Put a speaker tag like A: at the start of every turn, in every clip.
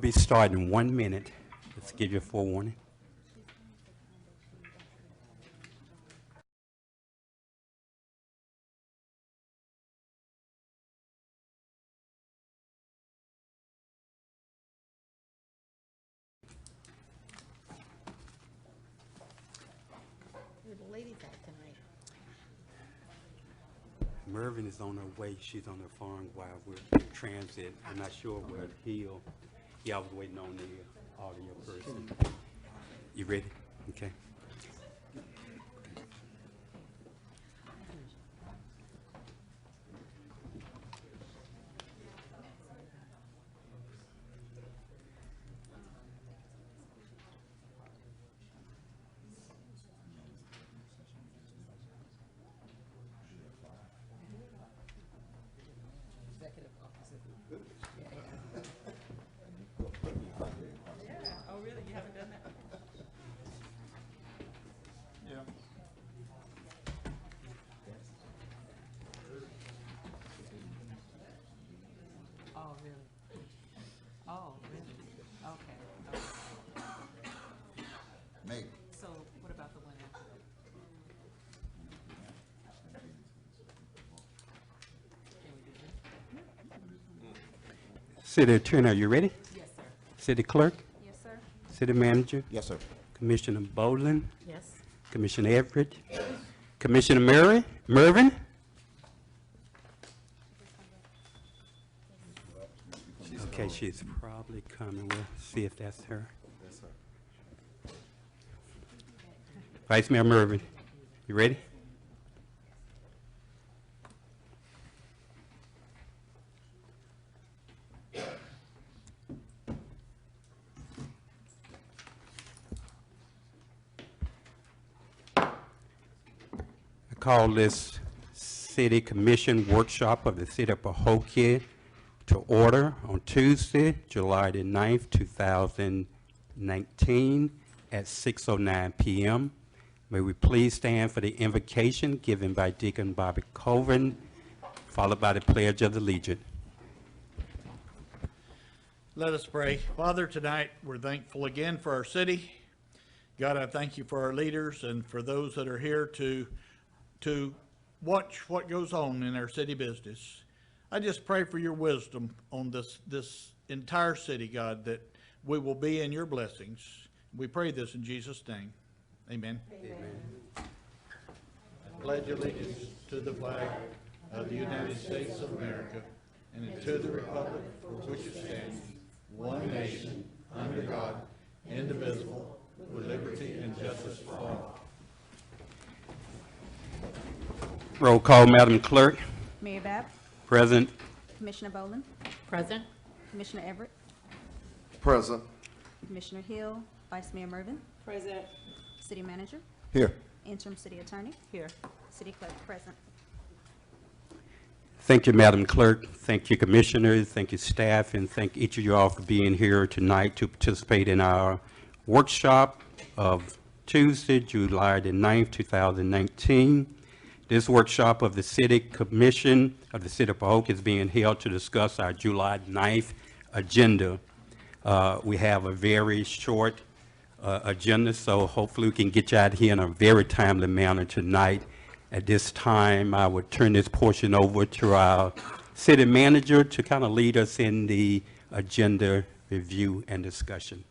A: be starting in 1 minute. Let's give you a forewarning.
B: Where the ladies at tonight?
A: Mervin is on her way. She's on her phone while we're in transit. I'm not sure where he'll. Yeah, I was waiting on the audio person. You ready? Okay.
B: Oh, really? You haven't done that? Oh, really? Oh, really? Okay.
C: Meg.
B: So what about the one after? Can we do this?
A: City Attorney, are you ready?
B: Yes, sir.
A: City Clerk,
B: Yes, sir.
A: City Manager,
C: Yes, sir.
A: Commissioner Bowling,
B: Yes.
A: Commissioner Everett, Commissioner Mervin. Okay, she's probably coming. We'll see if that's her.
C: Yes, sir.
A: Vice Mayor Mervin, you ready? I call this City Commission workshop of the City of Pahokee to order on Tuesday, July the 9th, 2019 at 6:09 p.m. May we please stand for the invocation given by Deacon Bobby Colvin, followed by the Pledge of Allegiance.
D: Let us pray. Father, tonight we're thankful again for our city. God, I thank you for our leaders and for those that are here to watch what goes on in our city business. I just pray for your wisdom on this entire city, God, that we will be in your blessings. We pray this in Jesus' name. Amen.
A: Amen.
D: I pledge allegiance to the flag of the United States of America and to the republic for which it stands, one nation, under God, indivisible, with liberty and justice for all.
A: Roll call, Madam Clerk.
E: Mayor Babb,
A: Present.
E: Commissioner Bowling,
B: Present?
E: Commissioner Everett,
C: Present.
E: Commissioner Hill, Vice Mayor Mervin,
B: Present.
E: City Manager,
C: Here.
E: Interim City Attorney,
B: Here.
E: City Clerk present.
A: Thank you, Madam Clerk. Thank you, Commissioners. Thank you, staff, and thank each of you all for being here tonight to participate in our workshop of Tuesday, July the 9th, 2019. This workshop of the City Commission of the City of Pahokee is being held to discuss our July 9th agenda. We have a very short agenda, so hopefully we can get you out here in a very timely manner tonight. At this time, I would turn this portion over to our city manager to kind of lead us in the agenda review and discussion.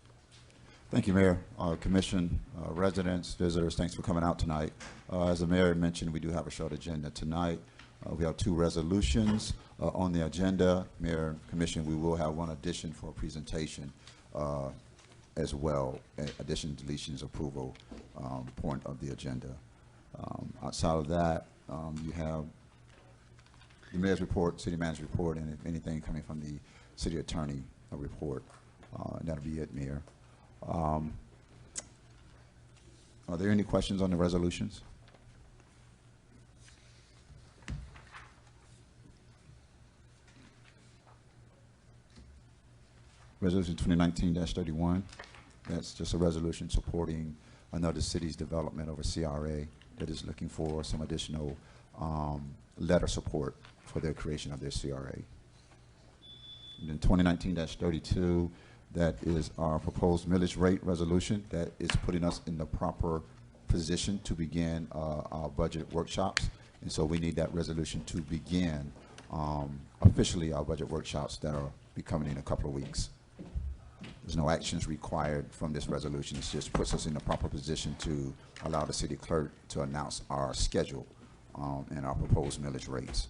C: Thank you, Mayor. Commission, residents, visitors, thanks for coming out tonight. As the Mayor mentioned, we do have a short agenda tonight. We have 2 resolutions on the agenda. Mayor, Commission, we will have one addition for a presentation as well, addition, deletions, approval point of the agenda. Outside of that, you have the Mayor's report, City Manager's report, and if anything coming from the City Attorney report. And that'll be it, Mayor. Are there any questions on the resolutions? Resolution 2019-31, that's just a resolution supporting another city's development of a CRA that is looking for some additional letter support for their creation of their CRA. And then 2019-32, That is our proposed millage rate resolution that is putting us in the proper position to begin our budget workshops. And so we need that resolution to begin officially our budget workshops that are be coming in a couple of weeks. There's no actions required from this resolution. It just puts us in the proper position to allow the city clerk to announce our schedule and our proposed millage rates.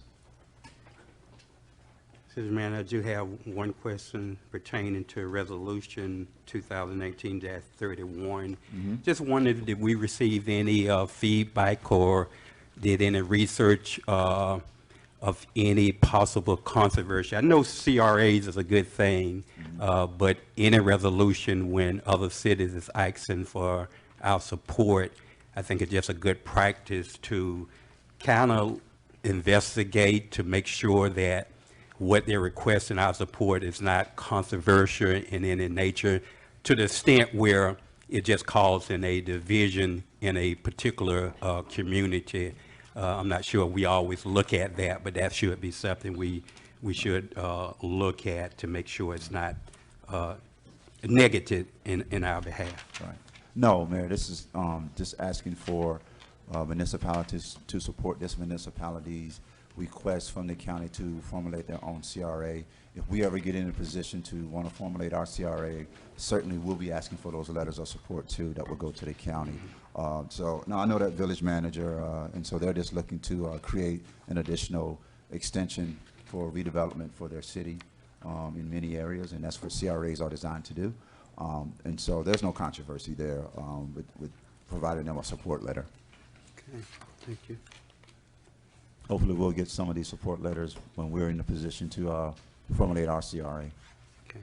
A: City Manager, I do have one question pertaining to Resolution 2018-31. Just wondered, did we receive any feedback or did any research of any possible controversy? I know CRAs is a good thing, but any resolution when other cities is asking for our support, I think it's just a good practice to kind of investigate to make sure that what they're requesting our support is not controversial in any nature to the extent where it just causing a division in a particular community. I'm not sure we always look at that, but that should be something we should look at to make sure it's not negative in our behalf.
C: Right. No, Mayor, this is just asking for municipalities to support this municipality's request from the county to formulate their own CRA. If we ever get in a position to want to formulate our CRA, certainly we'll be asking for those letters of support too that will go to the county. So now I know that village manager, and so they're just looking to create an additional extension for redevelopment for their city in many areas, and that's what CRAs are designed to do. And so there's no controversy there with providing them a support letter.
A: Okay, thank you.
C: Hopefully we'll get some of these support letters when we're in the position to formulate our CRA.
A: Okay.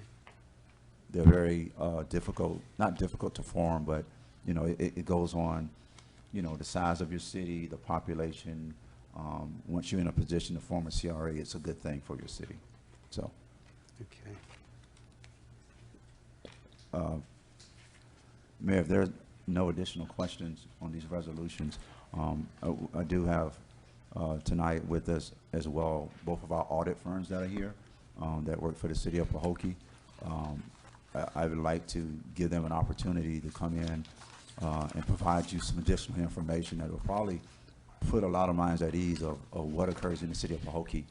C: They're very difficult, not difficult to form, but you know, it goes on, you know, the size of your city, the population. Once you're in a position to form a CRA, it's a good thing for your city. So.
A: Okay.
C: Mayor, if there are no additional questions on these resolutions, I do have tonight with us as well both of our audit firms that are here that work for the City of Pahokee. I would like to give them an opportunity to come in and provide you some additional information that will probably put a lot of minds at ease of what occurs in the City of Pahokee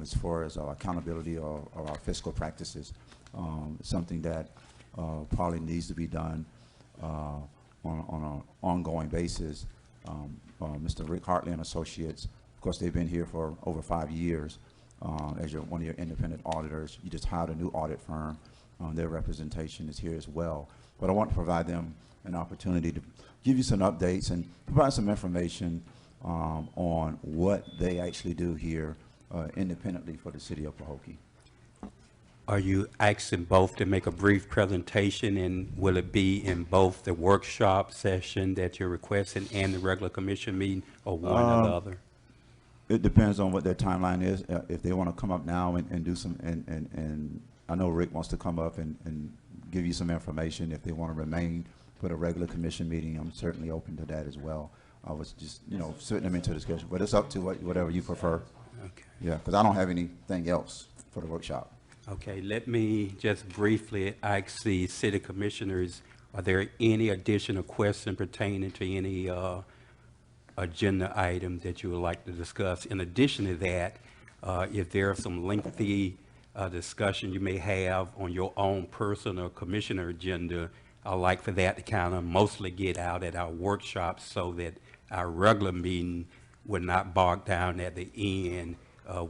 C: as far as accountability of our fiscal practices. Something that probably needs to be done on an ongoing basis. Mr. Rick Hartley and Associates, of course, they've been here for over 5 years as one of your independent auditors. You just hired a new audit firm. Their representation is here as well. But I want to provide them an opportunity to give you some updates and provide some information on what they actually do here independently for the City of Pahokee.
A: Are you asking both to make a brief presentation, and will it be in both the workshop session that you're requesting and the regular commission meeting, or one or the other?
C: It depends on what their timeline is. If they want to come up now and do some, and I know Rick wants to come up and give you some information. If they want to remain for the regular commission meeting, I'm certainly open to that as well. I was just, you know, putting them into discussion, but it's up to whatever you prefer.
A: Okay.
C: Yeah, because I don't have anything else for the workshop.
A: Okay, let me just briefly ask the city commissioners, are there any additional questions pertaining to any agenda items that you would like to discuss? In addition to that, if there are some lengthy discussion you may have on your own personal commissioner agenda, I'd like for that to kind of mostly get out at our workshops so that our regular meeting would not bog down at the end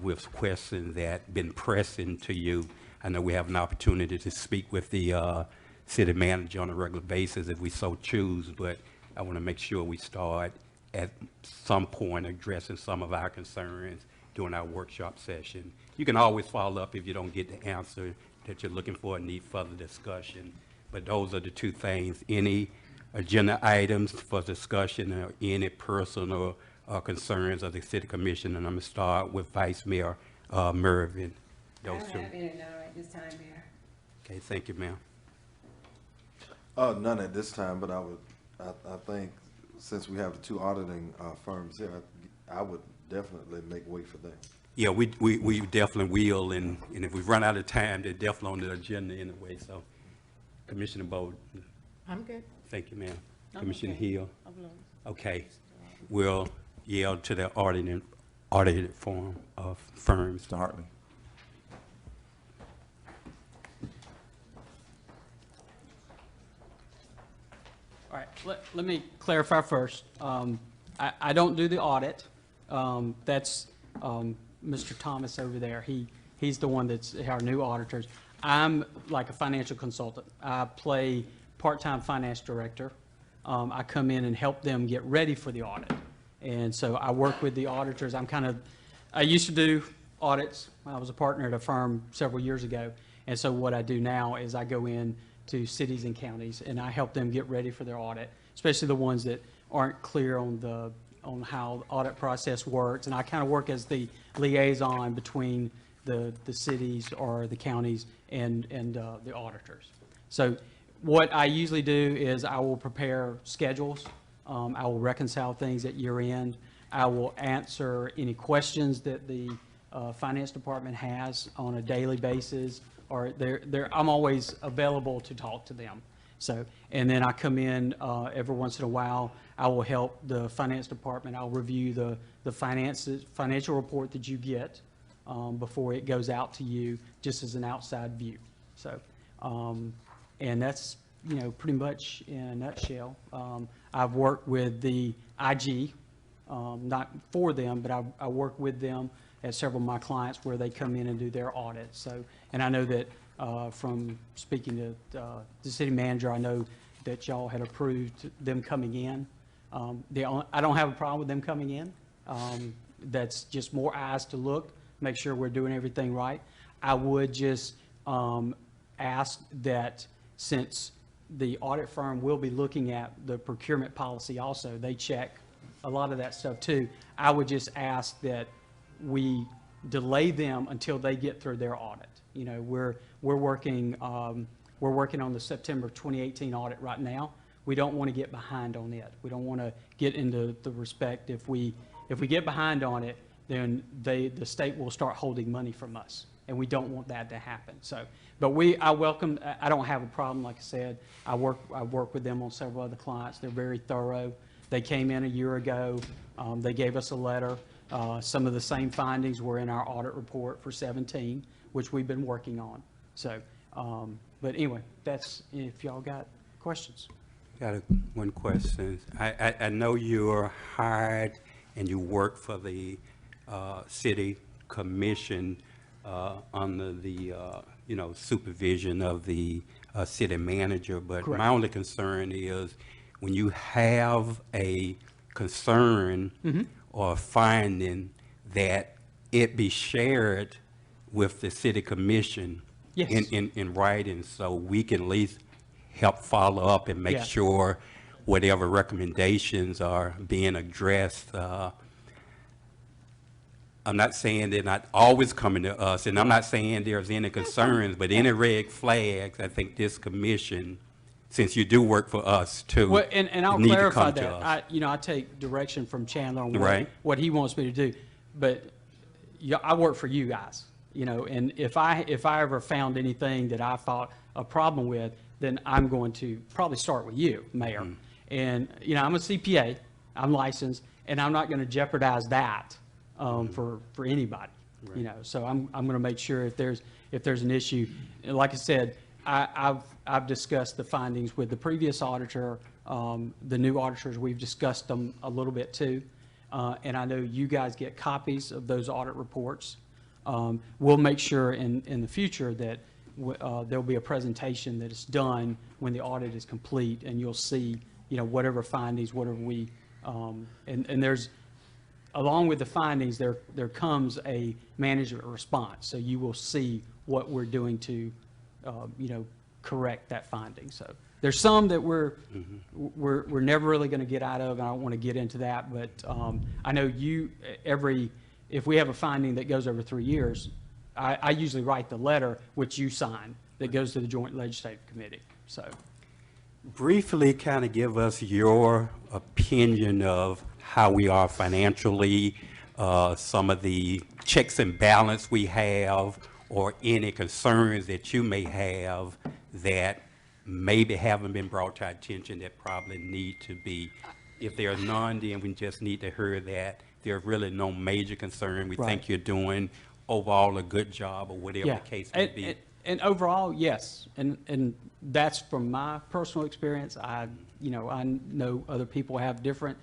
A: with questions that been pressing to you. I know we have an opportunity to speak with the city manager on a regular basis if we so choose, but I want to make sure we start at some point addressing some of our concerns during our workshop session. You can always follow up if you don't get the answer that you're looking for and need further discussion. But those are the two things. Any agenda items for discussion or any personal concerns of the city commission, and I'm going to start with Vice Mayor Mervin.
F: I don't have any now at this time, Mayor.
A: Okay, thank you, ma'am.
G: None at this time, but I think since we have the two auditing firms here, I would definitely make way for them.
A: Yeah, we definitely will, and if we run out of time, they're definitely on the agenda anyway, so Commissioner Bowden?
B: I'm good.
A: Thank you, ma'am.
B: I'm
A: Commissioner
B: okay.
A: Hill?
B: I'm alone.
A: Okay. We'll yield to the audited form of firms.
C: Mr. Hartley.
H: All right, let me clarify first. I don't do the audit. That's Mr. Thomas over there. He's the one that's our new auditors. I'm like a financial consultant. I play part-time finance director. I come in and help them get ready for the audit. And so I work with the auditors. I used to do audits. I was a partner at a firm several years ago. And so what I do now is I go in to cities and counties and I help them get ready for their audit, especially the ones that aren't clear on how the audit process works. And I kind of work as the liaison between the cities or the counties and the auditors. So what I usually do is I will prepare schedules. I will reconcile things at year end. I will answer any questions that the finance department has on a daily basis, or I'm always available to talk to them. So, and then I come in every once in a while. I will help the finance department. I'll review the financial report that you get before it goes out to you, just as an outside view. So, and that's, pretty much in a nutshell. I've worked with the IG, not for them, but I work with them at several of my clients where they come in and do their audits. So, and I know that from speaking to the city manager, I know that y'all had approved them coming in. I don't have a problem with them coming in. That's just more eyes to look, make sure we're doing everything right. I would just ask that, since the audit firm will be looking at the procurement policy also, they check a lot of that stuff too. I would just ask that we delay them until they get through their audit. We're working on the September 2018 audit right now. We don't want to get behind on it. We don't want to get into the respect, if we get behind on it, then the state will start holding money from us, and we don't want that to happen. So, but I don't have a problem. Like I said, I work with them on several other clients. They're very thorough. They came in a year ago. They gave us a letter. Some of the same findings were in our audit report for 17, which we've been working on. So, but anyway, that's, if y'all got questions.
A: Got one question. I know you're hired and you work for the city commission under the supervision of the city manager, but
H: Correct.
A: my only concern is when you have a concern or a finding, that it be shared with the city commission.
H: Yes.
A: in writing, so we can at least help follow up and make
H: Yeah.
A: sure whatever recommendations are being addressed. I'm not saying they're not always coming to us, and I'm not saying there's any concerns, but any red flags, I think this commission, since you do work for us too,
H: Well, and I'll
A: need to
H: clarify
A: come to
H: that.
A: us.
H: I take direction from Chandler on
A: Right.
H: what he wants me to do. But I work for you guys, and if I ever found anything that I thought a problem with, then I'm going to probably start with you, Mayor. And, I'm a CPA, I'm licensed, and I'm not going to jeopardize that for anybody, So I'm going to make sure if there's an issue, and like I said, I've discussed the findings with the previous auditor, the new auditors, we've discussed them a little bit too. And I know you guys get copies of those audit reports. We'll make sure in the future that there'll be a presentation that is done when the audit is complete, and you'll see, whatever findings, whatever we, and there's, along with the findings, there comes a management response. So you will see what we're doing to, correct that finding. So there's some that we're never really going to get out of, and I don't want to get into that, but I know if we have a finding that goes over 3 years, I usually write the letter, which you sign, that goes to the Joint Legislative Committee, so.
A: Briefly kind of give us your opinion of how we are financially, some of the checks and balance we have, or any concerns that you may have that maybe haven't been brought to our attention that probably need to be. If there are none, then we just need to hear that there's really no major concern. We
H: Right.
A: think you're doing overall a good job, or whatever the case may be.
H: And overall, yes, and that's from my personal experience. I know other people have different,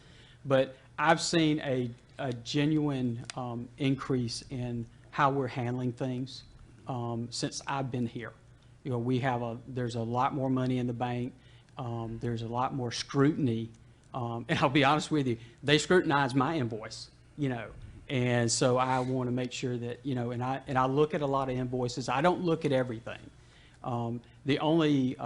H: but I've seen a genuine increase in how we're handling things since I've been here. You know, there's a lot more money in the bank. There's a lot more scrutiny. And I'll be honest with you, they scrutinize my invoice, you know. And so I want to make sure that, you know, and I look at a lot of invoices. I don't look at everything. The only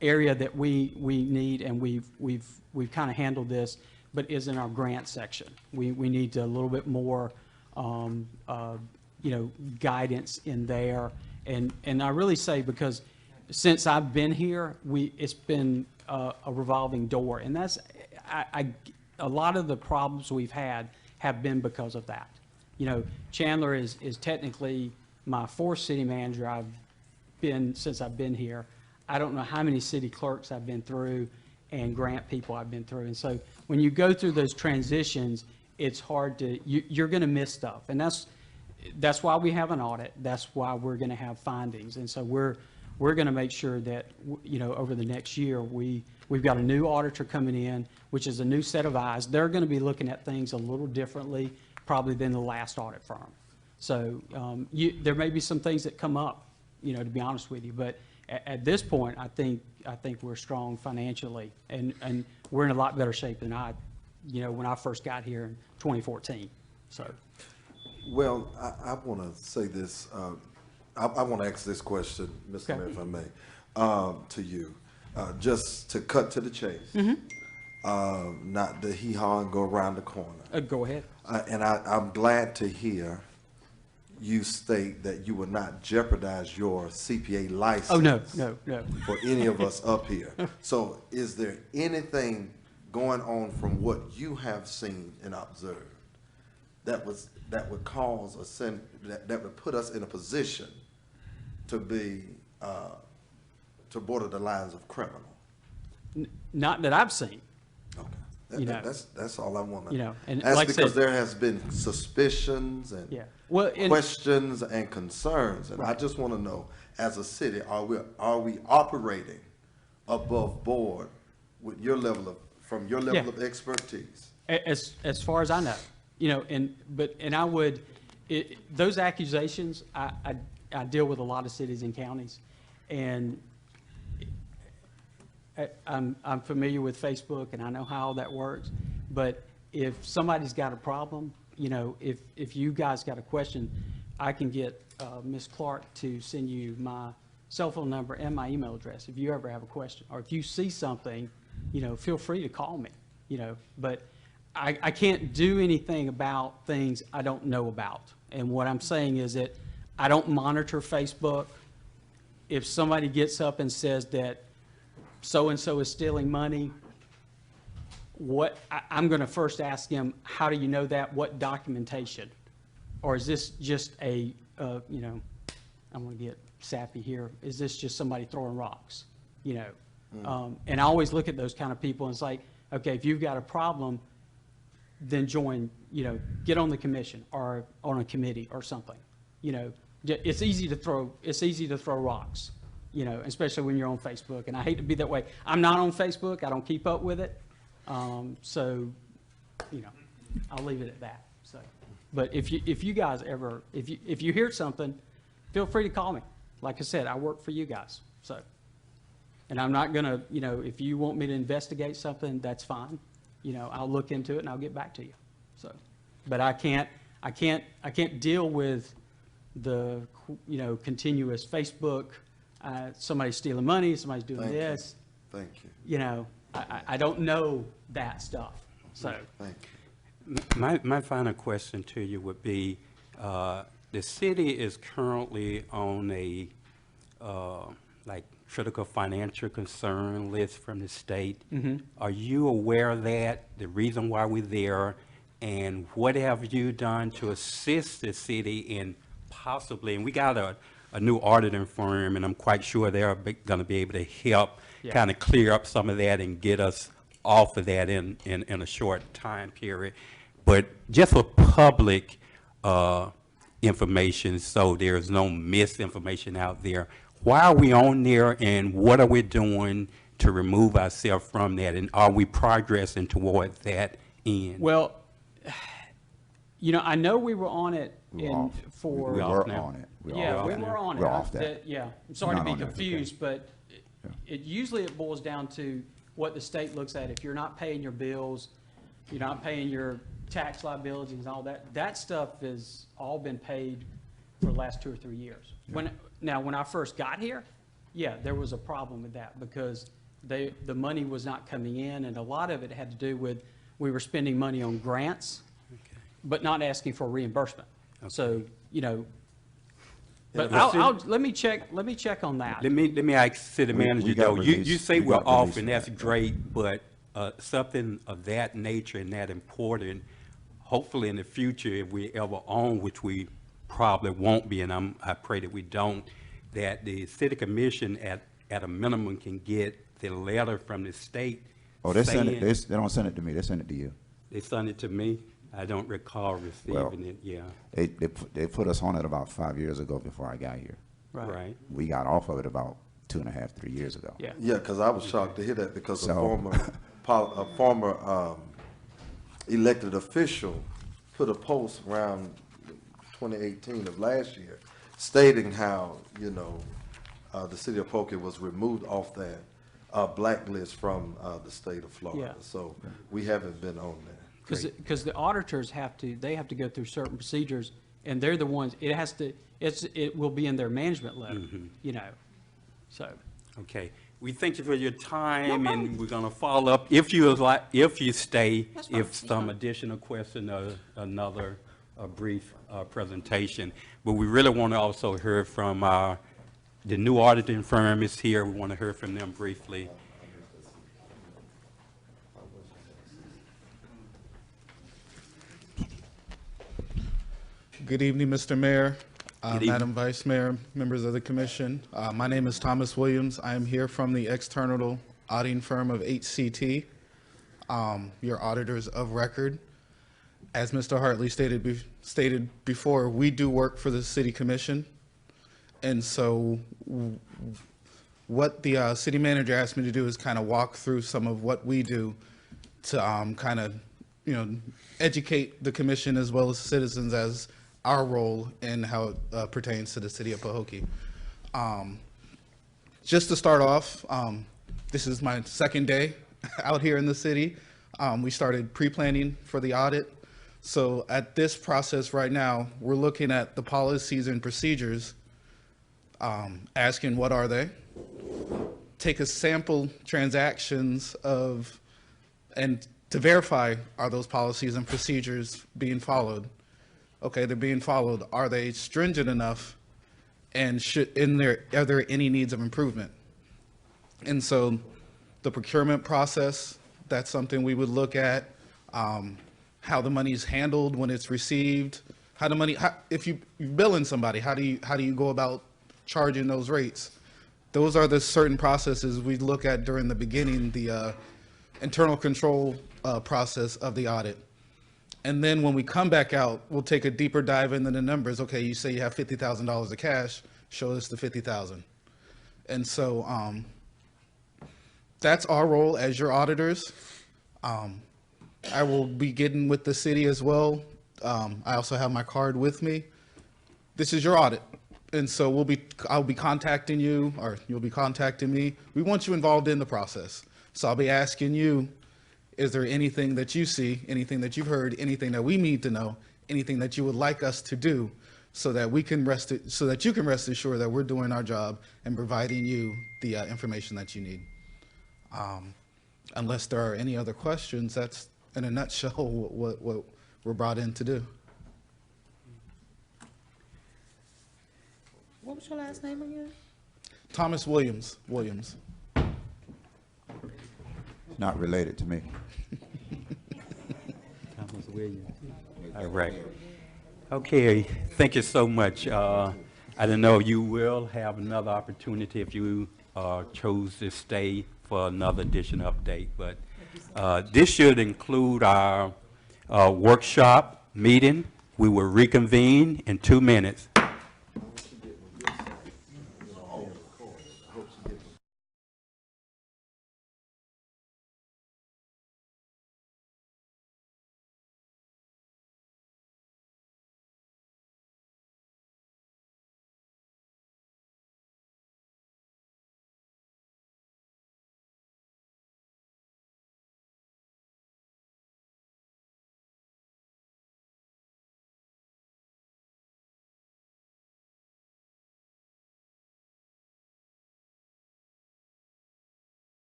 H: area that we need, and we've kind of handled this, but is in our grant section. We need a little bit more, you know, guidance in there. And I really say, because since I've been here, it's been a revolving door, and that's a lot of the problems we've had have been because of that. You know, Chandler is technically my fourth city manager since I've been here. I don't know how many city clerks I've been through and grant people I've been through. And so when you go through those transitions, it's hard to, you're going to miss stuff. And that's why we have an audit. That's why we're going to have findings. And so we're going to make sure that, you know, over the next year, we've got a new auditor coming in, which is a new set of eyes. They're going to be looking at things a little differently probably than the last audit firm. So there may be some things that come up, you know, to be honest with you. But at this point, I think we're strong financially, and we're in a lot better shape than when I first got here in 2014. So.
G: Well, I want to say this. I want to ask this question, Mr. Mayor, if I may, to you, just to cut to the chase, not the hee-haw and go around the corner.
H: Go ahead.
G: And I'm glad to hear you state that you will not jeopardize your CPA license.
H: Oh, no.
G: For any of us up here. So is there anything going on from what you have seen and observed that would cause that would put us in a position to be to border the lines of criminal?
H: Not that I've seen.
G: Okay, that's all I want to.
H: You know, and
G: that's
H: like I
G: because
H: said,
G: there has been suspicions and questions and concerns, and I just want to know, as a city, are we operating above board with your level of expertise?
H: As far as I know, you know, and I would, those accusations, I deal with a lot of cities and counties, and I'm familiar with Facebook, and I know how that works. But if somebody's got a problem, you know, if you guys got a question, I can get Ms. Clark to send you my cell phone number and my email address if you ever have a question, or if you see something, you know, feel free to call me, you know. But I can't do anything about things I don't know about. And what I'm saying is that I don't monitor Facebook. If somebody gets up and says that so-and-so is stealing money, I'm going to first ask them, how do you know that? What documentation? Or is this just you know, I'm going to get sappy here. Is this just somebody throwing rocks? You know, and I always look at those kind of people and it's like, okay, if you've got a problem, then join, you know, get on the commission or on a committee or something. You know, it's easy to throw rocks, you know, especially when you're on Facebook. And I hate to be that way. I'm not on Facebook. I don't keep up with it. So, you know, I'll leave it at that. So, but if you guys ever, if you hear something, feel free to call me. Like I said, I work for you guys. So, and I'm not gonna, you know, if you want me to investigate something, that's fine. You know, I'll look into it and I'll get back to you. So, but I can't deal with the, you know, continuous Facebook, somebody's stealing money, somebody's doing this.
G: Thank you.
H: You know, I don't know that stuff. So,
G: Thank you.
A: My final question to you would be, the city is currently on a, like, critical financial concern list from the state. Are you aware of that, the reason why we're there, and what have you done to assist the city in possibly, and we got a new auditing firm, and I'm quite sure they're going to be able to help
H: Yeah.
A: kind of clear up some of that and get us off of that in a short time period. But just for public information, so there's no misinformation out there, why are we on there and what are we doing to remove ourselves from that? And are we progressing toward that end?
H: Well, you know, I know we were on it
C: We were
H: in,
C: off.
H: for.
C: We
A: off
C: were
A: now.
C: on it. We're
H: Yeah,
C: off
H: we
C: that.
H: were on it.
C: We're off that.
H: Yeah, I'm sorry to
C: Not
H: be
C: on that, okay.
H: confused, but it usually it boils down to what the state looks at. If you're not paying your bills, you're not paying your tax liabilities and all that, that stuff has all been paid for the last 2 or 3 years. Now, when I first got here, yeah, there was a problem with that because the money was not coming in, and a lot of it had to do with, we were spending money on grants, but not asking for reimbursement. So, you know, but let me check on that.
A: Let me ask city
C: We
A: manager
C: got
A: though, you
C: released-
A: say
C: we
A: we're
C: got
A: off
C: released
A: and
C: from
A: that's
C: that, yeah.
A: great, but something of that nature and that important, hopefully in the future, if we ever own, which we probably won't be, and I pray that we don't, that the city commission at a minimum can get the letter from the state.
C: Oh, they send it,
A: saying-
C: they don't send it to me, they send it to you.
A: They sent it to me. I don't recall receiving it, yeah,
C: They put us on it about 5 years ago before I got here.
A: right.
C: We got off of it about 2.5, 3 years ago.
H: Yeah.
G: Yeah, because I was shocked to hear that because
C: So-
G: a former elected official put a post around 2018 of last year stating how, you know, the city of Pahokee was removed off that blacklist from the state of Florida.
H: Yeah.
G: So we haven't been on there.
H: Because the auditors have to go through certain procedures, and they're the ones, it will be in their management letter, you know, so.
A: Okay, we thank you for your time, and we're gonna follow up, if you stay,
B: That's fine,
A: if
B: that's
A: some
B: fine.
A: additional question or another brief presentation. But we really want to also hear from the new auditing firm is here. We want to hear from them briefly.
I: Good evening, Mr. Mayor,
A: Good evening.
I: Madam Vice Mayor, members of the commission. My name is Thomas Williams. I am here from the external auditing firm of HCT, your auditors of record. As Mr. Hartley stated before, we do work for the city commission. And so what the city manager asked me to do is kind of walk through some of what we do to kind of, you know, educate the commission as well as citizens as our role in how it pertains to the city of Pahokee. Just to start off, this is my second day out here in the city. We started pre-planning for the audit. So at this process right now, we're looking at the policies and procedures, asking what are they? Take a sample transactions of, and to verify, are those policies and procedures being followed? Okay, they're being followed. Are they stringent enough? And are there any needs of improvement? And so the procurement process, that's something we would look at. How the money is handled when it's received, if you're billing somebody, how do you go about charging those rates? Those are the certain processes we look at during the beginning, the internal control process of the audit. And then when we come back out, we'll take a deeper dive into the numbers. Okay, you say you have $50,000 of cash, show us the 50,000. And so that's our role as your auditors. I will be getting with the city as well. I also have my card with me. This is your audit. And so I'll be contacting you, or you'll be contacting me. We want you involved in the process. So I'll be asking you, is there anything that you see, anything that you've heard, anything that we need to know, anything that you would like us to do so that you can rest assured that we're doing our job and providing you the information that you need. Unless there are any other questions, that's in a nutshell what we're brought in to do.
B: What was your last name again?
I: Thomas Williams.
C: Not related to me.
A: Thomas Williams. All right. Okay, thank you so much. I I don't know, you will have another opportunity if you chose to stay for another edition update, but this should include our workshop meeting. We will reconvene in 2 minutes.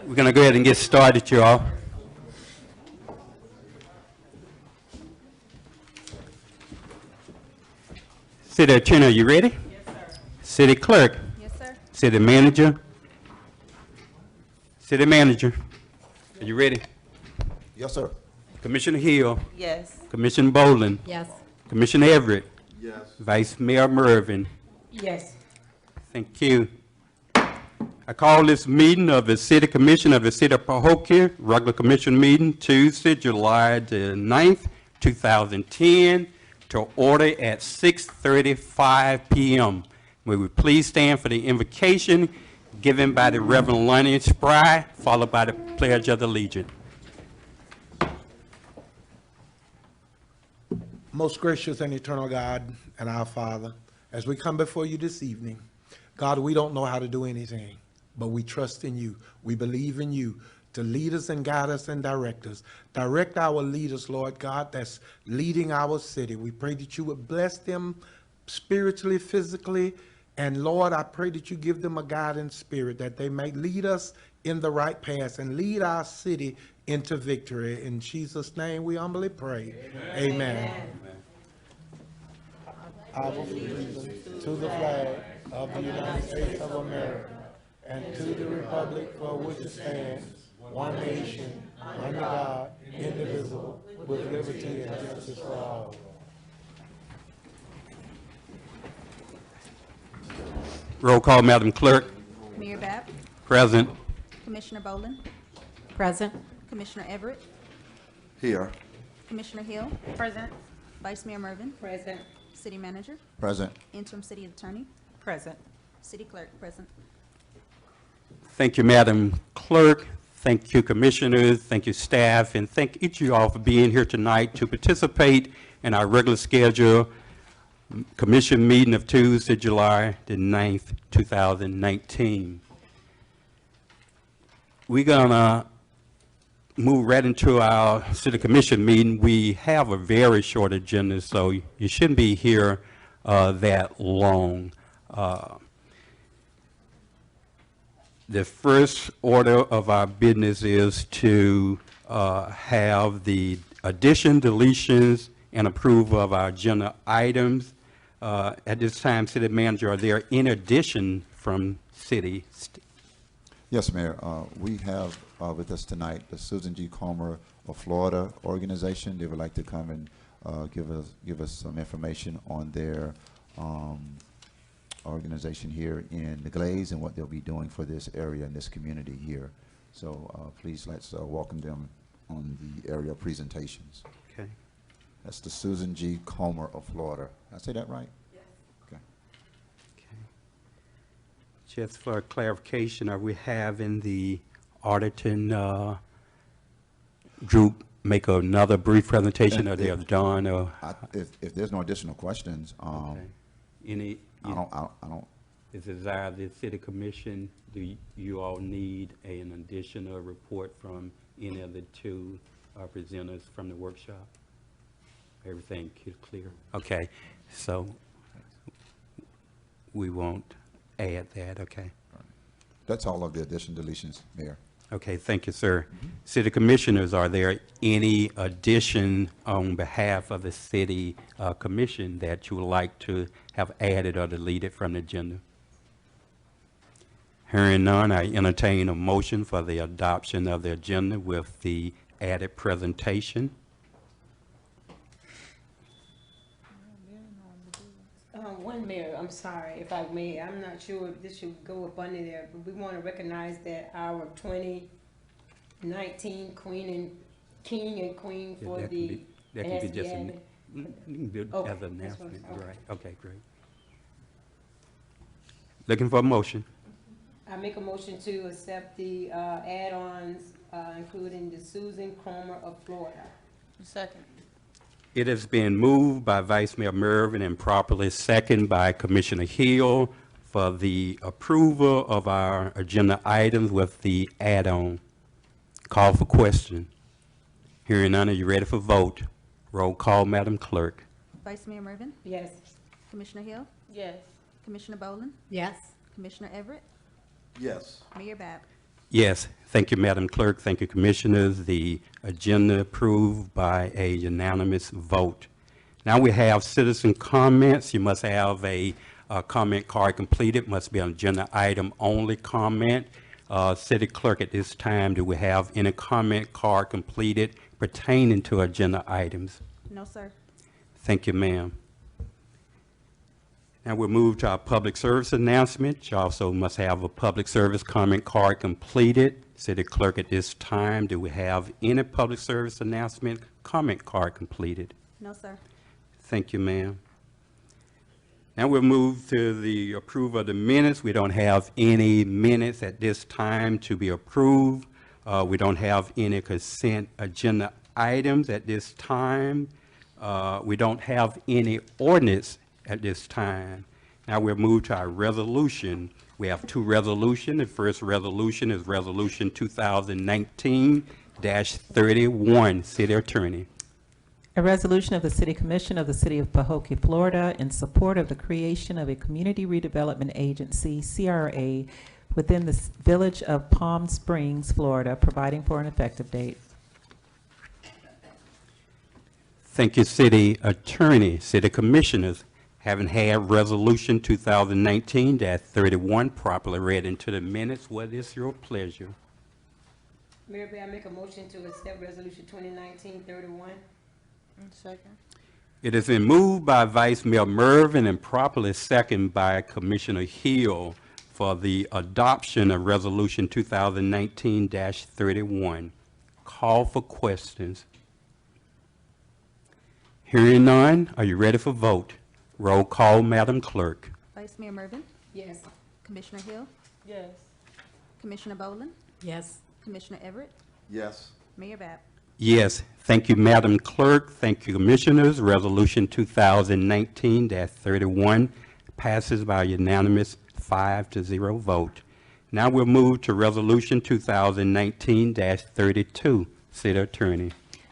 A: We're going to go ahead and get started, y'all. City Attorney, are you ready? Yes, sir. City Clerk?
B: Yes, sir.
A: City Manager? City Manager, are you ready?
C: Yes, sir.
A: Commissioner Hill?
F: Yes.
A: Commissioner Boland?
B: Yes.
A: Commissioner Everett?
G: Yes.
A: Vice Mayor Mervin?
F: Yes.
A: Thank you. I call this meeting of the City Commission of the City of Pahokee, regular commission meeting, Tuesday, July the 9th, 2010, to order at 6:35 p.m. Will we please stand for the invocation given by the Reverend Lonnie Spry, followed by the Pledge of Allegiance.
J: Most gracious and eternal God and our Father, as we come before you this evening, God, we don't know how to do anything, but we trust in you. We believe in you to lead us and guide us and direct us. Direct our leaders, Lord God, that's leading our city. We pray that you would bless them spiritually, physically, and Lord, I pray that you give them a guiding spirit, that they may lead us in the right path and lead our city into victory. In Jesus' name, we humbly pray. Amen. I will allegiance to the flag of the United States of America and to the republic for which it stands, one nation, under God, indivisible, with liberty and justice for all.
A: Roll call, Madam Clerk.
E: Mayor Bab,
A: Present.
E: Commissioner Boland,
B: Present.
E: Commissioner Everett,
G: Here.
E: Commissioner Hill,
B: Present.
E: Vice Mayor Mervin,
F: Present.
E: City Manager,
C: Present.
E: Interim City Attorney,
B: Present.
E: City Clerk, present.
A: Thank you, Madam Clerk. Thank you, Commissioners. Thank you, staff, and thank each of you all for being here tonight to participate in our regular schedule commission meeting of Tuesday, July the 9th, 2019. We're gonna move right into our city commission meeting. We have a very short agenda, so you shouldn't be here that long. The first order of our business is to have the addition, deletions, and approval of our agenda items. At this time, City Manager, are there any addition from city?
C: Yes, Mayor. We have with us tonight the Susan G. Comer of Florida organization. They would like to come and give us some information on their organization here in the Glades and what they'll be doing for this area and this community here. So please let's welcome them on the area presentations.
A: Okay.
C: That's the Susan G. Comer of Florida. Did I say that right? Yes. Okay.
A: Okay. Just for clarification, are we having the auditing group make another brief presentation, or they are done, or?
C: If there's no additional questions,
A: Okay. Any?
C: I don't.
A: Is the desire of the city commission, do you all need an additional report from any of the two presenters from the workshop? Everything clear? Okay, so we won't add that, okay?
C: That's all of the addition deletions, Mayor.
A: Okay, thank you, sir. City commissioners, are there any addition on behalf of the city commission that you would like to have added or deleted from the agenda? Hearing none, I entertain a motion for the adoption of the agenda with the added presentation.
F: One mayor, I'm sorry if I may, I'm not sure if this should go up under there, but we want to recognize that our 2019 King and Queen
A: Yeah,
F: for
A: that can
F: the
A: be- That can be just
F: ASB.
A: you can do it
F: Okay,
A: as an
F: that's what-
A: announcement,
F: okay.
A: right? Okay, great. Looking for a motion.
F: I make a motion to accept the add-ons, including the Susan Cromer of Florida.
B: Second.
A: It has been moved by Vice Mayor Mervin and properly seconded by Commissioner Hill for the approval of our agenda items with the add-on. Call for question. Hearing none, are you ready for vote? Roll call, Madam Clerk.
E: Vice Mayor Mervin,
F: Yes.
E: Commissioner Hill,
B: Yes.
E: Commissioner Boland,
B: Yes.
E: Commissioner Everett,
G: Yes.
E: Mayor Bab.
A: Yes, thank you, Madam Clerk. Thank you, Commissioners. The agenda approved by a unanimous vote. Now we have citizen comments. You must have a comment card completed. Must be an agenda item only comment. City Clerk, at this time, do we have any comment card completed pertaining to agenda items?
E: No, sir.
A: Thank you, ma'am. Now we'll move to our public service announcement. You also must have a public service comment card completed. City Clerk, at this time, do we have any public service announcement comment card completed?
E: No, sir.
A: Thank you, ma'am. Now we'll move to the approval of the minutes. We don't have any minutes at this time to be approved. We don't have any consent agenda items at this time. We don't have any ordinance at this time. Now we'll move to our resolution. We have two resolutions. The first resolution is Resolution 2019-31. City Attorney.
K: A resolution of the City Commission of the City of Pahokee, Florida, in support of the creation of a Community Redevelopment Agency, CRA, within the Village of Palm Springs, Florida, providing for an effective date.
A: Thank you, City Attorney. City Commissioners, having had Resolution 2019-31 properly read into the minutes, what is your pleasure?
F: Mayor, may I make a motion to accept resolution 2019-31?
B: Second.
A: It has been moved by Vice Mayor Mervin and properly seconded by Commissioner Hill for the adoption of Resolution 2019-31. Call for questions. Hearing none, are you ready for vote? Roll call, Madam Clerk.
E: Vice Mayor Mervin,
F: Yes.
E: Commissioner Hill,
B: Yes.
E: Commissioner Boland,
B: Yes.
E: Commissioner Everett,
G: Yes.
E: Mayor Bab.
A: Yes, thank you, Madam Clerk. Thank you, Commissioners. Resolution 2019-31 passes by unanimous 5-0 vote. Now we'll move to Resolution 2019-32. City Attorney.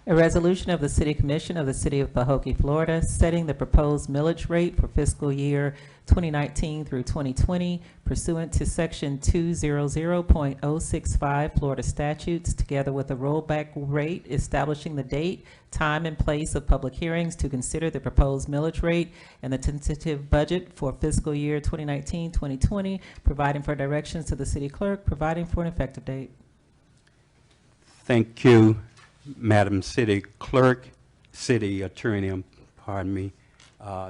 K: A resolution of the City Commission of the City of Pahokee, Florida, setting the proposed millage rate for fiscal year 2019 through 2020 pursuant to Section 200.065 Florida statutes, together with a rollback rate establishing the date, time, and place of public hearings to consider the proposed millage rate and the tentative budget for fiscal year 2019-2020, providing for directions to the city clerk, providing for an effective date.
A: Thank you, Madam City Clerk, City Attorney, pardon me.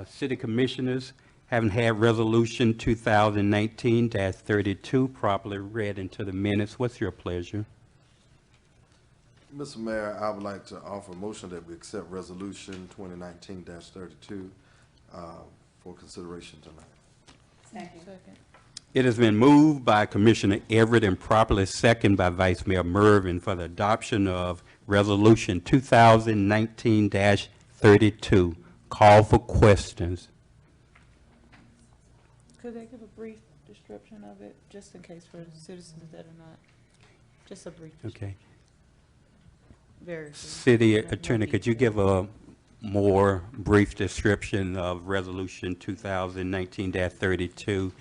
A: City Commissioners, having had Resolution 2019-32 properly read into the minutes, what's your pleasure?
G: Mr. Mayor, I would like to offer a motion that we accept Resolution 2019-32 for consideration tonight.
F: Second.
A: It has been moved by Commissioner Everett and properly seconded by Vice Mayor Mervin for the adoption of Resolution 2019-32. Call for questions.
B: Could they give a brief description of it, just in case for citizens that are not, just a brief,
A: Okay.
B: very brief.
A: City
B: No
A: Attorney, could you
B: detail.
A: give a more brief description of Resolution 2019-32,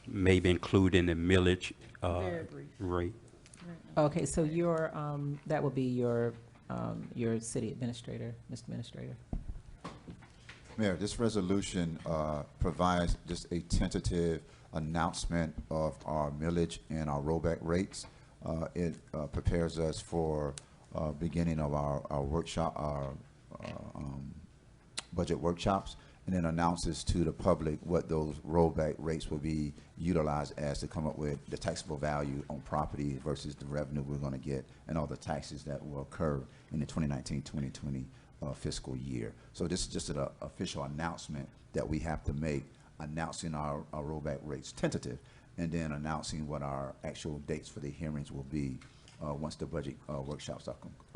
A: maybe including the millage
B: Very brief.
A: rate?
K: Okay, so your, that would be your city administrator, Mr. Administrator.
C: Mayor, this resolution provides just a tentative announcement of our millage and our rollback rates. It prepares us for beginning of our workshop, our budget workshops, and then announces to the public what those rollback rates will be utilized as to come up with the taxable value on property versus the revenue we're going to get and all the taxes that will occur in the 2019-2020 fiscal year. So this is just an official announcement that we have to make, announcing our rollback rates tentative, and then announcing what our actual dates for the hearings will be once the budget workshops are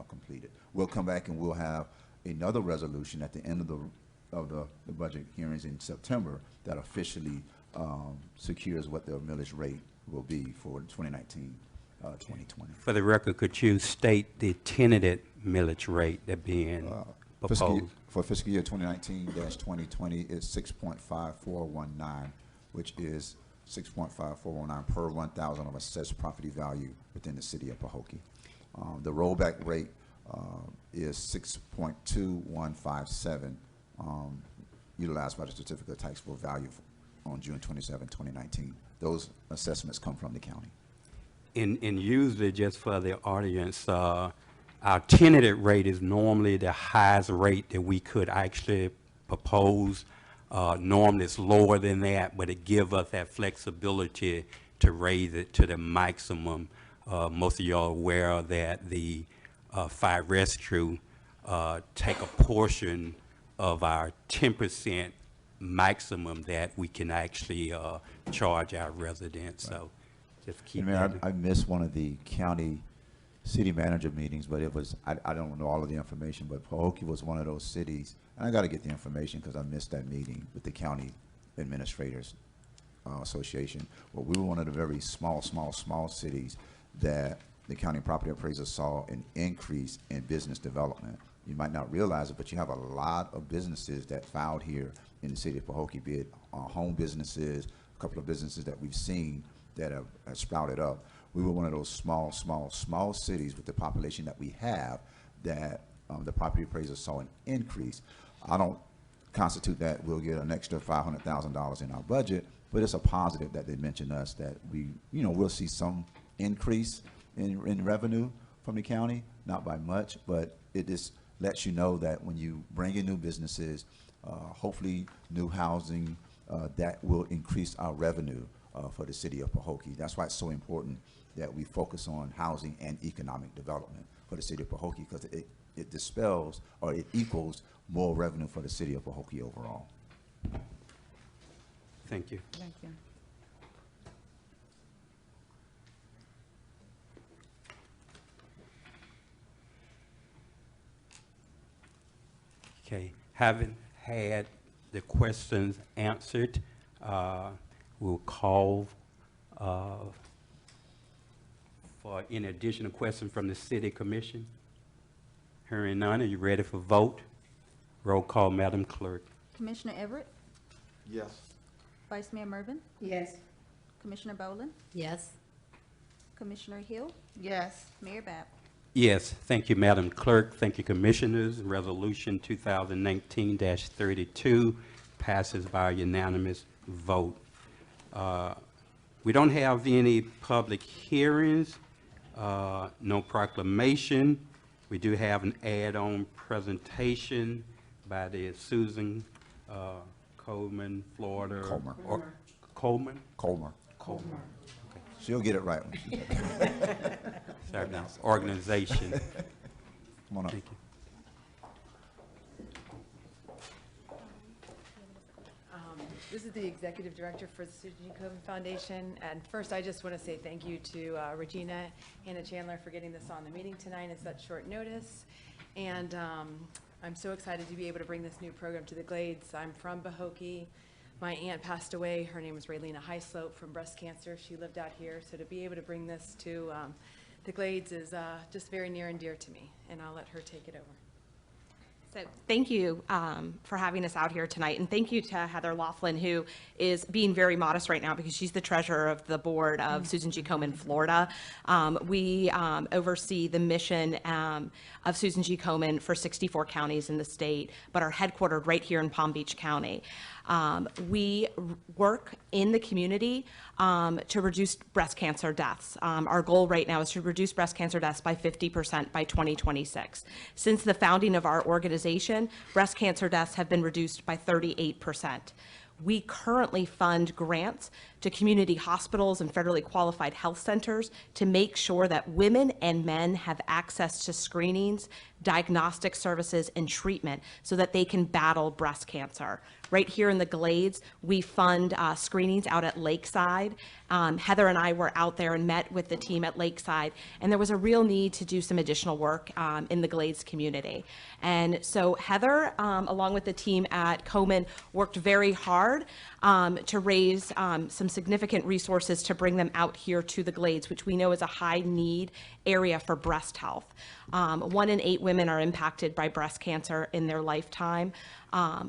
C: completed. We'll come back and we'll have another resolution at the end of the budget hearings in September that officially secures what the millage rate will be for 2019-2020.
A: For the record, could you state the tentative millage rate that being proposed?
C: For fiscal year 2019-2020 is 6.5419, which is 6.5419 per 1,000 of assessed property value within the city of Pahokee. The rollback rate is 6.2157, utilized by the certificate of taxable value on June 27, 2019. Those assessments come from the county.
A: And usually, just for the audience, our tentative rate is normally the highest rate that we could actually propose. Normally it's lower than that, but it gives us that flexibility to raise it to the maximum. Most of y'all are aware that the fire rescue take a portion of our 10% maximum that we can actually charge our residents. So just keep that.
C: I missed one of the county city manager meetings, but it was, I don't know all of the information, but Pahokee was one of those cities, and I got to get the information because I missed that meeting with the county administrators association. Well, we were one of the very small cities that the county property appraiser saw an increase in business development. You might not realize it, but you have a lot of businesses that filed here in the city of Pahokee, be it home businesses, a couple of businesses that we've seen that have sprouted up. We were one of those small cities with the population that we have that the property appraiser saw an increase. I don't constitute that we'll get an extra $500,000 in our budget, but it's a positive that they mentioned us that we'll see some increase in revenue from the county, not by much, but it just lets you know that when you bring in new businesses, hopefully new housing, that will increase our revenue for the city of Pahokee. That's why it's so important that we focus on housing and economic development for the city of Pahokee, because it dispels or it equals more revenue for the city of Pahokee overall.
A: Thank you.
B: Thank you.
A: Okay, having had the questions answered, we'll call for any additional questions from the city commission. Hearing none, are you ready for vote? Roll call, Madam Clerk.
E: Commissioner Everett,
G: Yes.
E: Vice Mayor Mervin,
F: Yes.
E: Commissioner Boland,
F: Yes.
E: Commissioner Hill,
B: Yes.
E: Mayor Bab.
A: Yes, thank you, Madam Clerk. Thank you, Commissioners. Resolution 2019-32 passes by unanimous vote. We don't have any public hearings, no proclamation. We do have an add-on presentation by the Susan Coleman, Florida.
C: Comer.
A: Coleman?
C: Colmer.
A: Coleman.
C: She'll get it right when she says it.
A: Sorry, organization.
C: Come on up.
A: Thank you.
L: This is the Executive Director for the Susan G. Komen Foundation. And first, I just want to say thank you to Regina, Hannah Chandler for getting this on the meeting tonight at such short notice. And I'm so excited to be able to bring this new program to the Glades. I'm from Pahokee. My aunt passed away. Her name was Raylena Highslope from breast cancer. She lived out here. So to be able to bring this to the Glades is just very near and dear to me. And I'll let her take it over.
M: So thank you for having us out here tonight, and thank you to Heather Laughlin, who is being very modest right now because she's the treasurer of the board of Susan G. Komen Florida. We oversee the mission of Susan G. Komen for 64 counties in the state, but are headquartered right here in Palm Beach County. We work in the community to reduce breast cancer deaths. Our goal right now is to reduce breast cancer deaths by 50% by 2026. Since the founding of our organization, breast cancer deaths have been reduced by 38%. We currently fund grants to community hospitals and federally qualified health centers to make sure that women and men have access to screenings, diagnostic services, and treatment so that they can battle breast cancer. Right here in the Glades, we fund screenings out at Lakeside. Heather and I were out there and met with the team at Lakeside, and there was a real need to do some additional work in the Glades community. And so Heather, along with the team at Komen, worked very hard to raise some significant resources to bring them out here to the Glades, which we know is a high need area for breast health. 1 in 8 women are impacted by breast cancer in their lifetime.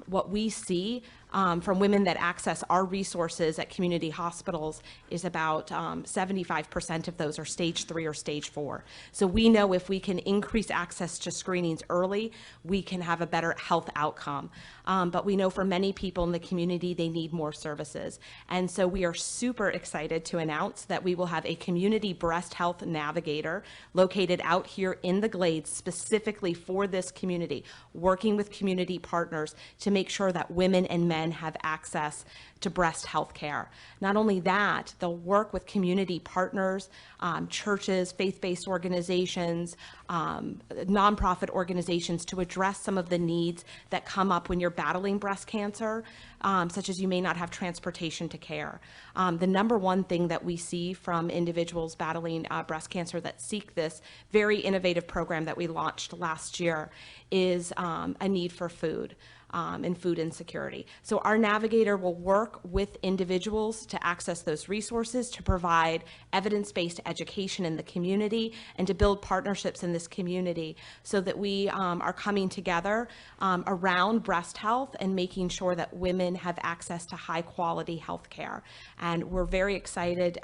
M: What we see from women that access our resources at community hospitals is about 75% of those are stage 3 or stage 4. So we know if we can increase access to screenings early, we can have a better health outcome. But we know for many people in the community, they need more services. And so we are super excited to announce that we will have a community breast health navigator located out here in the Glades specifically for this community, working with community partners to make sure that women and men have access to breast health care. Not only that, they'll work with community partners, churches, faith-based organizations, nonprofit organizations to address some of the needs that come up when you're battling breast cancer, such as you may not have transportation to care. The number one thing that we see from individuals battling breast cancer that seek this very innovative program that we launched last year is a need for food. and food insecurity. So our navigator will work with individuals to access those resources, to provide evidence-based education in the community, and to build partnerships in this community so that we are coming together around breast health and making sure that women have access to high-quality health care. And we're very excited.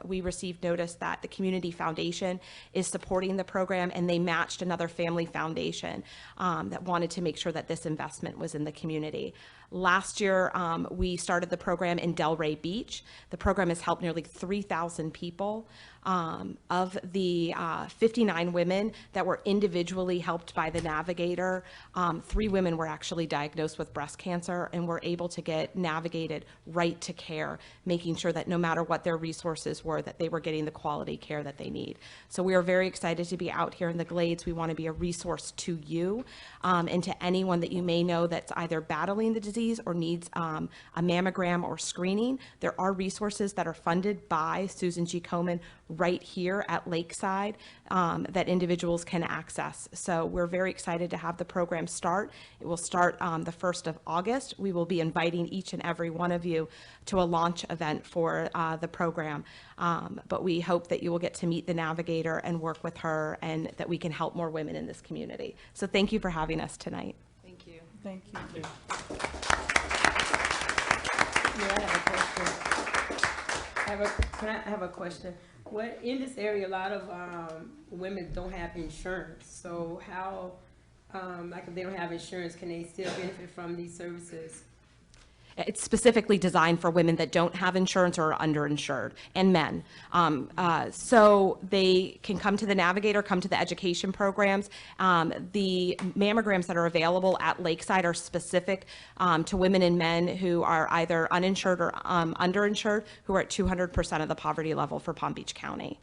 M: We received notice that the Community Foundation is supporting the program, and they matched another family foundation that wanted to make sure that this investment was in the community. Last year, we started the program in Delray Beach. The program has helped nearly 3,000 people. Of the 59 women that were individually helped by the navigator, 3 women were actually diagnosed with breast cancer and were able to get navigated right to care, making sure that no matter what their resources were, that they were getting the quality care that they need. So we are very excited to be out here in the Glades. We want to be a resource to you and to anyone that you may know that's either battling the disease or needs a mammogram or screening. There are resources that are funded by Susan G. Komen right here at Lakeside that individuals can access. So we're very excited to have the program start. It will start the 1st of August. We will be inviting each and every one of you to a launch event for the program. But we hope that you will get to meet the navigator and work with her, and that we can help more women in this community. So thank you for having us tonight.
L: Thank you.
B: Thank you.
F: Yeah, I have a question. What, in this area, a lot of women don't have insurance. So how, like if they don't have insurance, can they still benefit from these services?
M: It's specifically designed for women that don't have insurance or are underinsured, and men. So they can come to the navigator, come to the education programs. The mammograms that are available at Lakeside are specific to women and men who are either uninsured or underinsured, who are at 200% of the poverty level for Palm Beach County.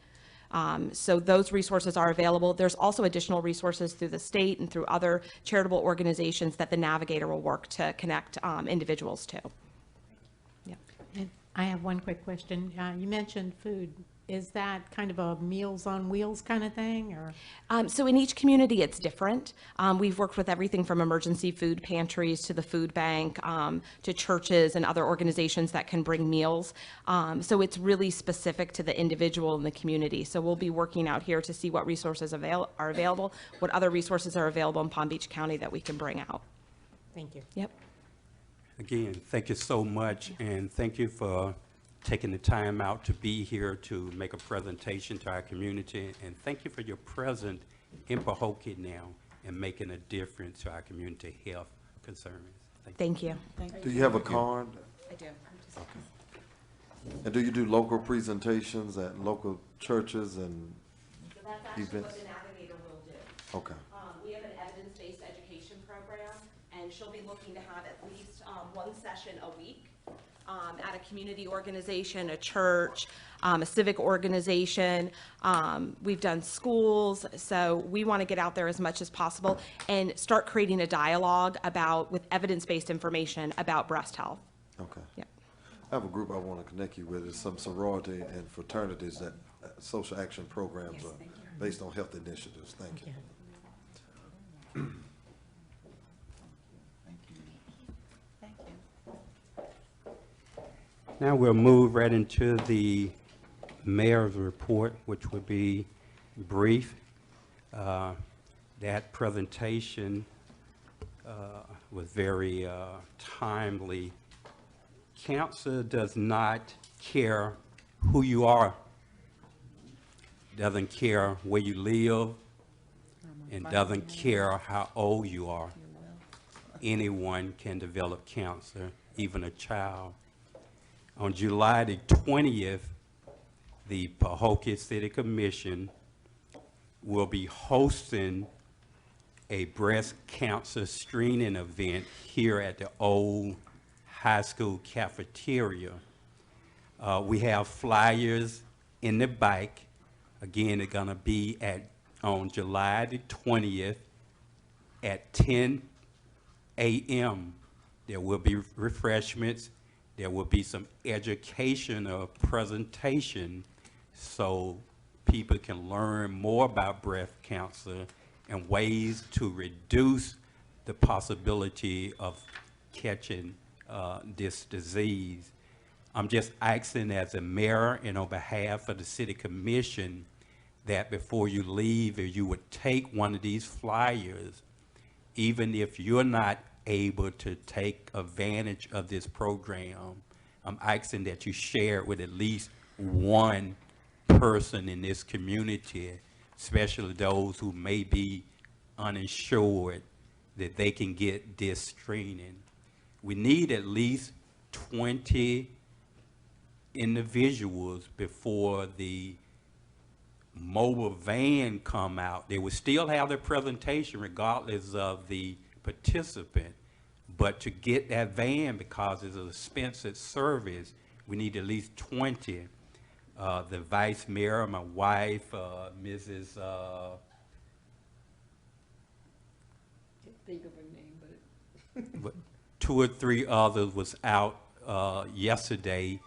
M: So those resources are available. There's also additional resources through the state and through other charitable organizations that the navigator will work to connect individuals to. Yeah.
N: And I have one quick question. You mentioned food. Is that kind of a Meals on Wheels kind of thing, or?
M: So in each community, it's different. We've worked with everything from emergency food pantries to the food bank, to churches and other organizations that can bring meals. So it's really specific to the individual in the community. So we'll be working out here to see what resources are available, what other resources are available in Palm Beach County that we can bring out.
N: Thank you.
M: Yep.
A: Again, thank you so much, and thank you for taking the time out to be here to make a presentation to our community. And thank you for your presence in Pahokee now and making a difference to our community health concerns.
M: Thank you.
G: Do you have a card?
M: I do.
G: Okay. And do you do local presentations at local churches and
M: So that's actually
G: events?
M: what the navigator will do.
G: Okay.
M: We have an evidence-based education program, and she'll be looking to have at least one session a week at a community organization, a church, a civic organization. We've done schools, so we want to get out there as much as possible and start creating a dialogue with evidence-based information about breast health.
G: Okay.
M: Yeah.
G: I have a group I want to connect you with. It's some sorority and fraternities that social action programs are based on health initiatives. Thank you.
A: Now we'll move right into the mayor's report, which would be brief. That presentation was very timely. Cancer does not care who you are, doesn't care where you live, and doesn't care how old you are. Anyone can develop cancer, even a child. On July the 20th, the Pahokee City Commission will be hosting a breast cancer screening event here at the old high school cafeteria. We have flyers in the back. Again, it's gonna be on July the 20th at 10 a.m. There will be refreshments. There will be some educational presentation so people can learn more about breast cancer and ways to reduce the possibility of catching this disease. I'm just asking as a mayor and on behalf of the city commission that before you leave, if you would take one of these flyers, even if you're not able to take advantage of this program, I'm asking that you share it with at least one person in this community, especially those who may be uninsured, that they can get this screening. We need at least 20 individuals before the mobile van come out. They would still have their presentation regardless of the participant, but to get that van, because it's an expensive service, we need at least 20. The vice mayor, my wife, Mrs.
F: Can't think of her name, but.
A: 2 or 3 others was out yesterday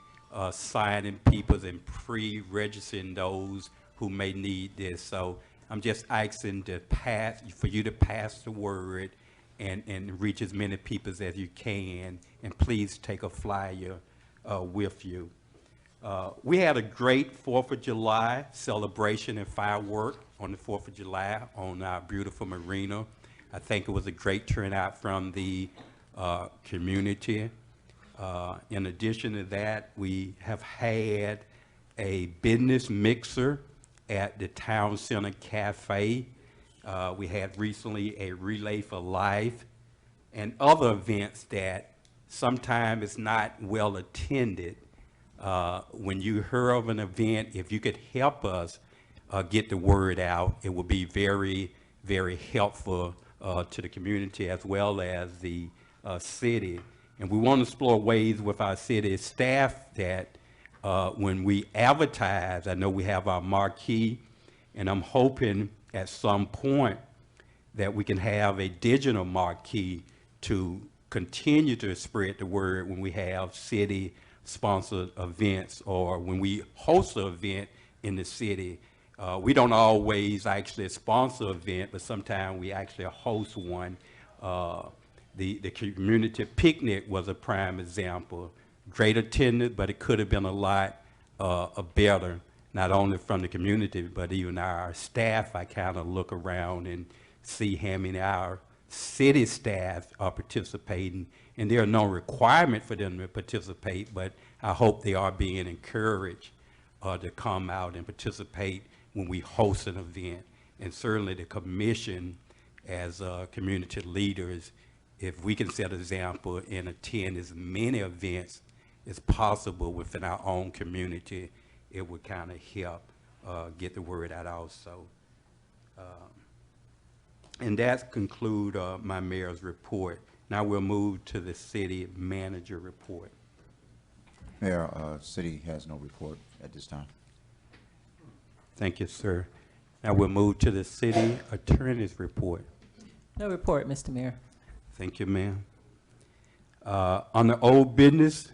A: signing people and pre-registering those who may need this. So I'm just asking for you to pass the word and reach as many people as you can, and please take a flyer with you. We had a great 4th of July celebration and firework on the 4th of July on our beautiful marina. I think it was a great turnout from the community. In addition to that, we have had a business mixer at the Town Center Cafe. We had recently a Relay for Life and other events that sometimes it's not well attended. When you hear of an event, if you could help us get the word out, it would be very, very helpful to the community as well as the city. And we want to explore ways with our city staff that when we advertise, I know we have our marquee, and I'm hoping at some point that we can have a digital marquee to continue to spread the word when we have city-sponsored events or when we host an event in the city. We don't always actually sponsor an event, but sometimes we actually host one. The community picnic was a prime example. Great attendance, but it could have been a lot better, not only from the community, but even our staff. I kind of look around and see how many our city staff are participating, and there are no requirement for them to participate, but I hope they are being encouraged to come out and participate when we host an event. And certainly the commission as community leaders, if we can set an example and attend as many events as possible within our own community, it would kind of help get the word out also. And that concludes my mayor's report. Now we'll move to the city manager report.
C: Mayor, city has no report at this time.
A: Thank you, sir. Now we'll move to the city attorney's report.
K: No report, Mr. Mayor.
A: Thank you, ma'am. On the old business,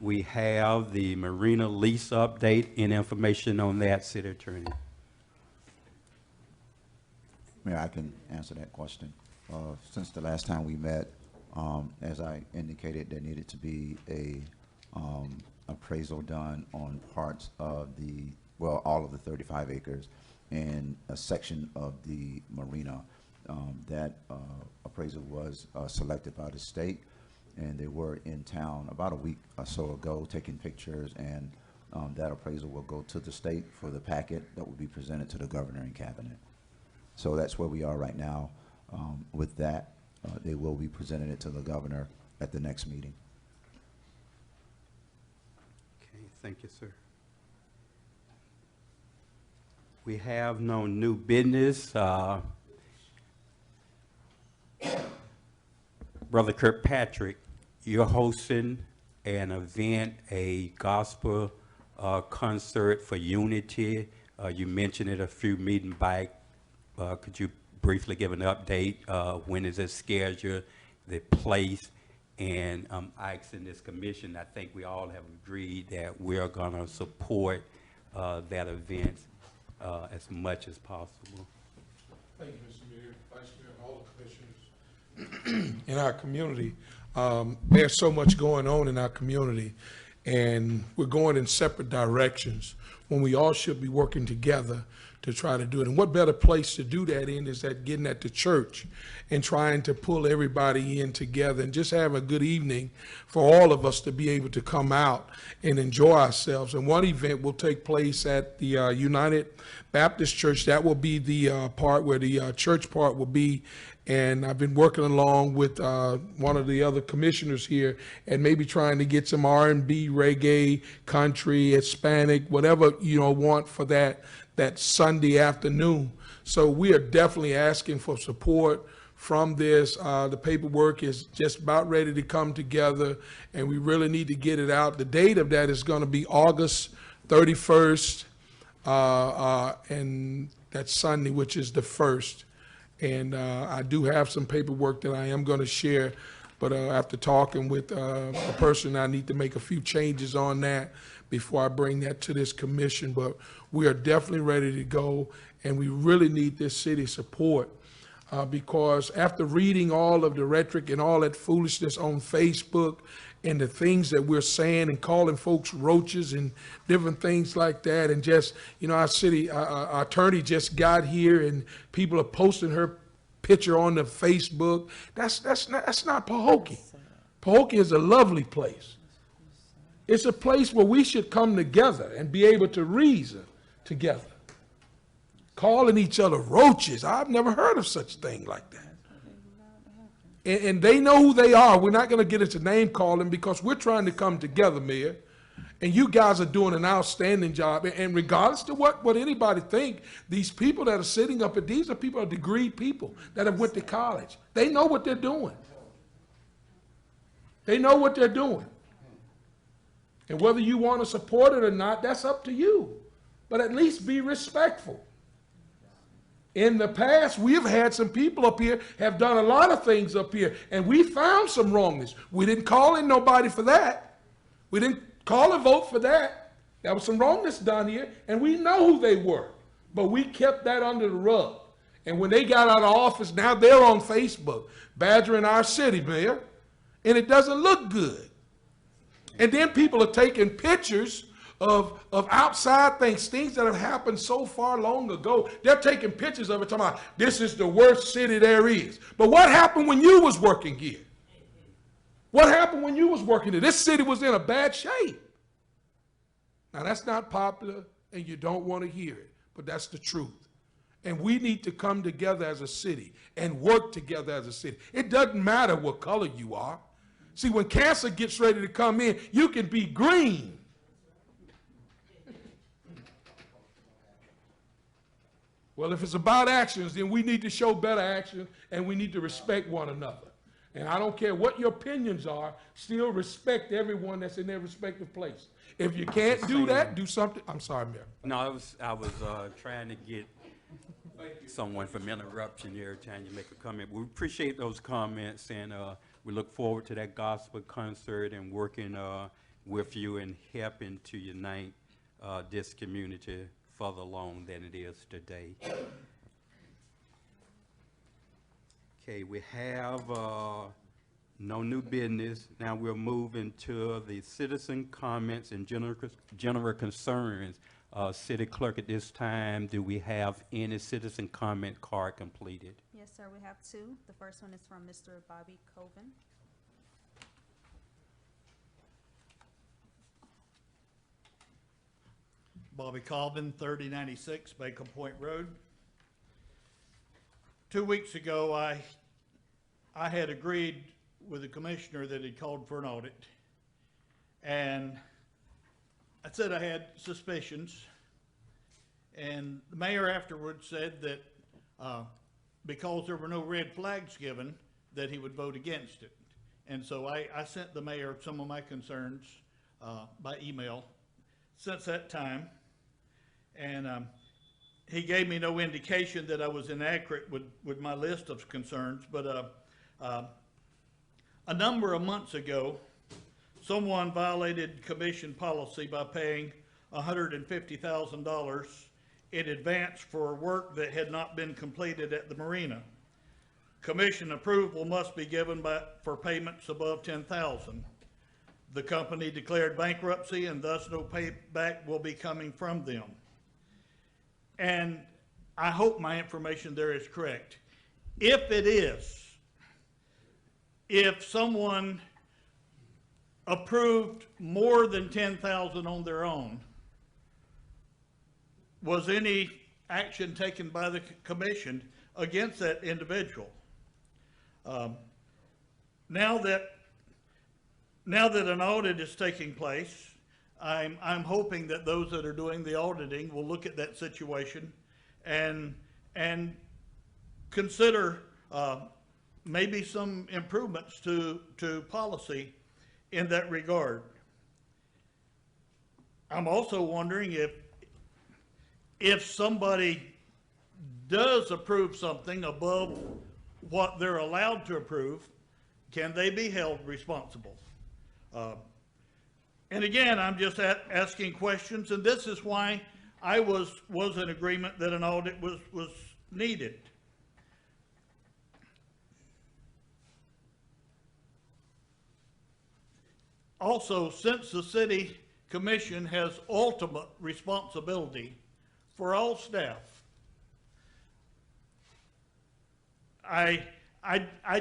A: we have the marina lease update and information on that, city attorney.
C: Mayor, I can answer that question. Since the last time we met, as I indicated, there needed to be a appraisal done on parts of the, well, all of the 35 acres and a section of the marina. That appraisal was selected by the state, and they were in town about a week or so ago taking pictures, and that appraisal will go to the state for the packet that will be presented to the governor and cabinet. So that's where we are right now with that. They will be presenting it to the governor at the next meeting.
A: Okay, thank you, sir. We have no new business. Brother Kirkpatrick, you're hosting an event, a gospel concert for unity. You mentioned it a few meetings back. Could you briefly give an update? When is it scheduled, the place? And I'm asking this commission, I think we all have agreed that we're going to support that event as much as possible.
J: Thank you, Mr. Mayor, Vice Mayor, and all the commissioners. in our community. There's so much going on in our community, and we're going in separate directions when we all should be working together to try to do it. And what better place to do that in is that getting at the church and trying to pull everybody in together and just have a good evening for all of us to be able to come out and enjoy ourselves. And one event will take place at the United Baptist Church. That will be the part where the church part will be. And I've been working along with one of the other commissioners here and maybe trying to get some R&B, reggae, country, Hispanic, whatever you want for that Sunday afternoon. So we are definitely asking for support from this. The paperwork is just about ready to come together, and we really need to get it out. The date of that is going to be August 31st, and that's Sunday, which is the 1st. And I do have some paperwork that I am going to share, but after talking with a person, I need to make a few changes on that before I bring that to this commission. But we are definitely ready to go, and we really need this city support because after reading all of the rhetoric and all that foolishness on Facebook and the things that we're saying and calling folks roaches and different things like that, and just, our city our attorney just got here and people are posting her picture on the Facebook. That's not Pahokee. Pahokee is a lovely place. It's a place where we should come together and be able to reason together. Calling each other roaches, I've never heard of such a thing like that. And they know who they are. We're not going to get into name calling because we're trying to come together, Mayor. And you guys are doing an outstanding job. And regardless to what anybody think, these people that are sitting up, these are people, are degreed people that have went to college. They know what they're doing. They know what they're doing. And whether you want to support it or not, that's up to you. But at least be respectful. In the past, we've had some people up here have done a lot of things up here, and we found some wrongness. We didn't call in nobody for that. We didn't call a vote for that. There was some wrongness done here, and we know who they were. But we kept that under the rug. And when they got out of office, now they're on Facebook, badgering our city, Mayor. And it doesn't look good. And then people are taking pictures of outside things that have happened so far long ago. They're taking pictures of it, talking about this is the worst city there is. But what happened when you was working here? What happened when you was working here? This city was in a bad shape. Now that's not popular and you don't want to hear it, but that's the truth. And we need to come together as a city and work together as a city. It doesn't matter what color you are. See, when cancer gets ready to come in, you can be green. Well, if it's about actions, then we need to show better action and we need to respect one another. And I don't care what your opinions are, still respect everyone that's in their respective place. If you can't do that, do something. I'm sorry, Mayor.
A: No, I was trying to get someone from interruption every time you make a comment. We appreciate those comments, and we look forward to that gospel concert and working with you and helping to unite this community further along than it is today. Okay, we have no new business. Now we're moving to the citizen comments and general concerns. City Clerk, at this time, do we have any citizen comment card completed?
E: Yes, sir, we have two. The first one is from Mr. Bobby Coven.
D: Bobby Colvin, 3096 Bacon Point Road. 2 weeks ago, I had agreed with the commissioner that he called for an audit. And I said I had suspicions. And the mayor afterwards said that because there were no red flags given, that he would vote against it. And so I sent the mayor some of my concerns by email since that time. And he gave me no indication that I was inaccurate with my list of concerns. But a number of months ago, someone violated commission policy by paying $150,000 in advance for work that had not been completed at the marina. Commission approval must be given for payments above 10,000. The company declared bankruptcy and thus no payback will be coming from them. And I hope my information there is correct. If it is, if someone approved more than 10,000 on their own, was any action taken by the commission against that individual? Now that an audit is taking place, I'm hoping that those that are doing the auditing will look at that situation and consider maybe some improvements to policy in that regard. I'm also wondering if somebody does approve something above what they're allowed to approve, can they be held responsible? And again, I'm just asking questions, and this is why I was in agreement that an audit was needed. Also, since the city commission has ultimate responsibility for all staff, I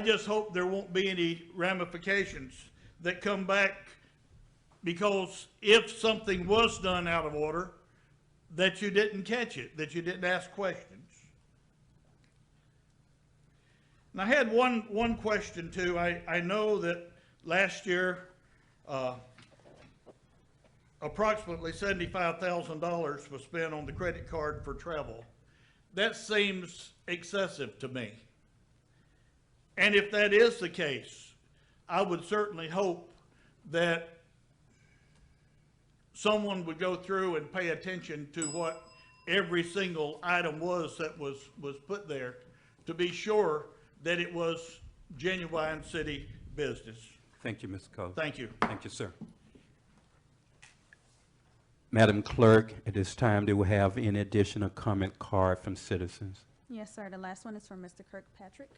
D: just hope there won't be any ramifications that come back, because if something was done out of order, that you didn't catch it, that you didn't ask questions. And I had one question too. I know that last year approximately $75,000 was spent on the credit card for travel. That seems excessive to me. And if that is the case, I would certainly hope that someone would go through and pay attention to what every single item was that was put there, to be sure that it was genuine city business.
A: Thank you, Mr. Cole.
D: Thank you.
A: Thank you, sir. Madam Clerk, at this time, do we have any additional comment card from citizens?
E: Yes, sir. The last one is from Mr. Kirkpatrick.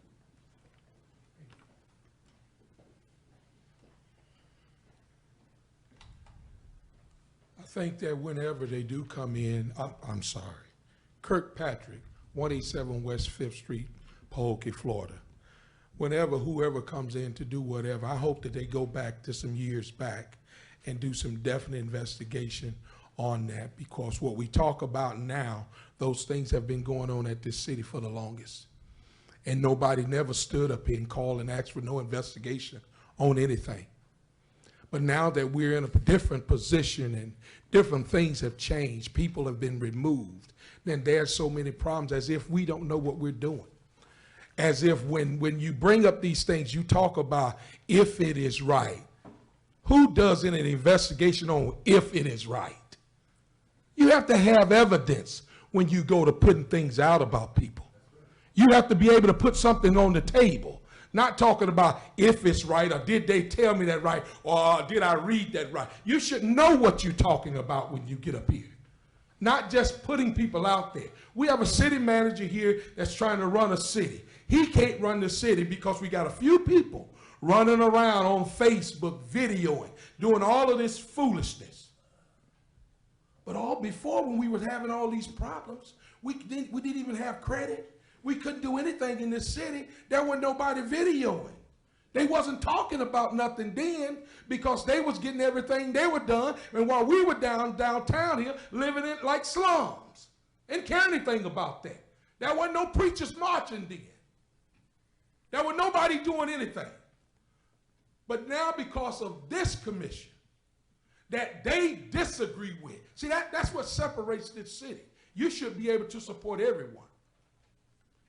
J: I think that whenever they do come in, I'm sorry, Kirkpatrick, 187 West 5th Street, Pahokee, Florida. Whenever whoever comes in to do whatever, I hope that they go back to some years back and do some definite investigation on that, because what we talk about now, those things have been going on at this city for the longest. And nobody never stood up here and called and asked for no investigation on anything. But now that we're in a different position and different things have changed, people have been removed, then there's so many problems, as if we don't know what we're doing. As if when you bring up these things, you talk about if it is right. Who does an investigation on if it is right? You have to have evidence when you go to putting things out about people. You have to be able to put something on the table. Not talking about if it's right, or did they tell me that right, or did I read that right. You should know what you're talking about when you get up here. Not just putting people out there. We have a city manager here that's trying to run a city. He can't run the city because we got a few people running around on Facebook, videoing, doing all of this foolishness. But all before, when we were having all these problems, we didn't even have credit. We couldn't do anything in this city. There wasn't nobody videoing. They wasn't talking about nothing then, because they was getting everything they were done. And while we were downtown here, living in like slums, didn't care anything about that. There wasn't no preachers marching then. There was nobody doing anything. But now, because of this commission that they disagree with, see, that's what separates this city. You should be able to support everyone.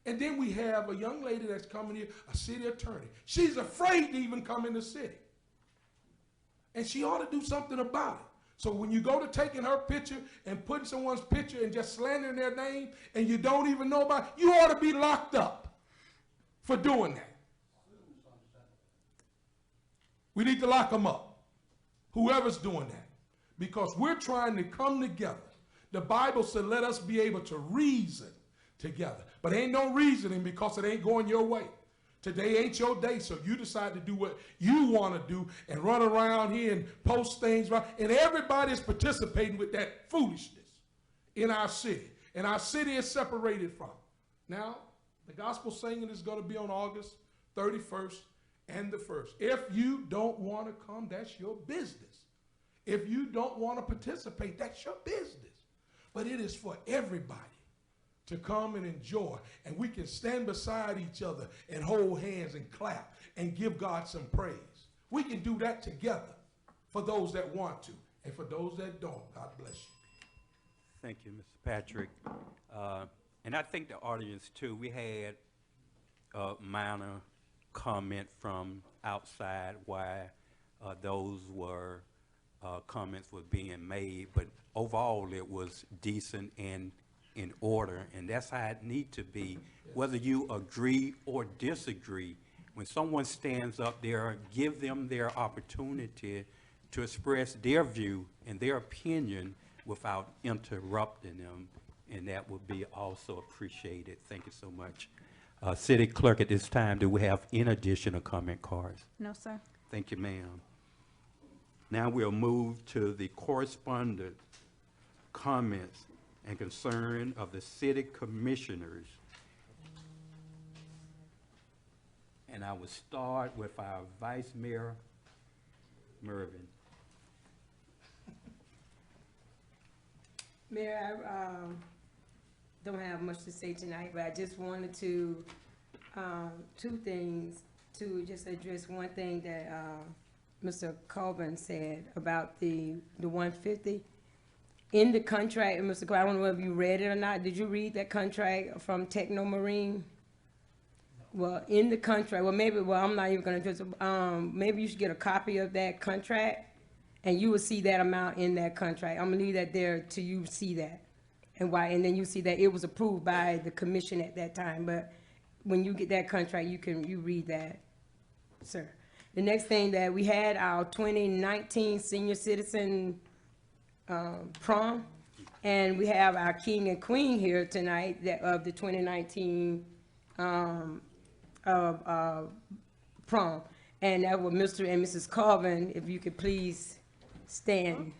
J: And then we have a young lady that's coming here, a city attorney. She's afraid to even come in the city. And she ought to do something about it. So when you go to taking her picture and putting someone's picture and just slandering their name and you don't even know about it, you ought to be locked up for doing that. We need to lock them up, whoever's doing that, because we're trying to come together. The Bible said, let us be able to reason together. But ain't no reasoning because it ain't going your way. Today ain't your day, so you decide to do what you want to do and run around here and post things, right? And everybody is participating with that foolishness in our city. And our city is separated from. Now, the gospel singing is going to be on August 31st and the 1st. If you don't want to come, that's your business. If you don't want to participate, that's your business. But it is for everybody to come and enjoy, and we can stand beside each other and hold hands and clap and give God some praise. We can do that together for those that want to, and for those that don't, God bless you.
A: Thank you, Mr. Patrick. And I think the audience too, we had a minor comment from outside why those were comments were being made, but overall it was decent and in order, and that's how it need to be, whether you agree or disagree. When someone stands up there, give them their opportunity to express their view and their opinion without interrupting them, and that would be also appreciated. Thank you so much. City Clerk, at this time, do we have any additional comment cards?
B: No, sir.
A: Thank you, ma'am. Now we'll move to the correspondent comments and concern of the city commissioners. And I will start with our Vice Mayor, Mervin.
F: Mayor, I don't have much to say tonight, but I just wanted to, two things, to just address one thing that Mr. Colvin said about the 150. In the contract, and Mr. Cole, I don't know if you read it or not. Did you read that contract from Techno Marine? Well, in the contract, I'm not even gonna just, maybe you should get a copy of that contract, and you will see that amount in that contract. I'm gonna leave that there till you see that. And then you see that it was approved by the commission at that time, but when you get that contract, you read that, sir. The next thing that we had our 2019 senior citizen prom, and we have our king and queen here tonight of the 2019 prom, and that was Mr. and Mrs. Colvin. If you could please stand.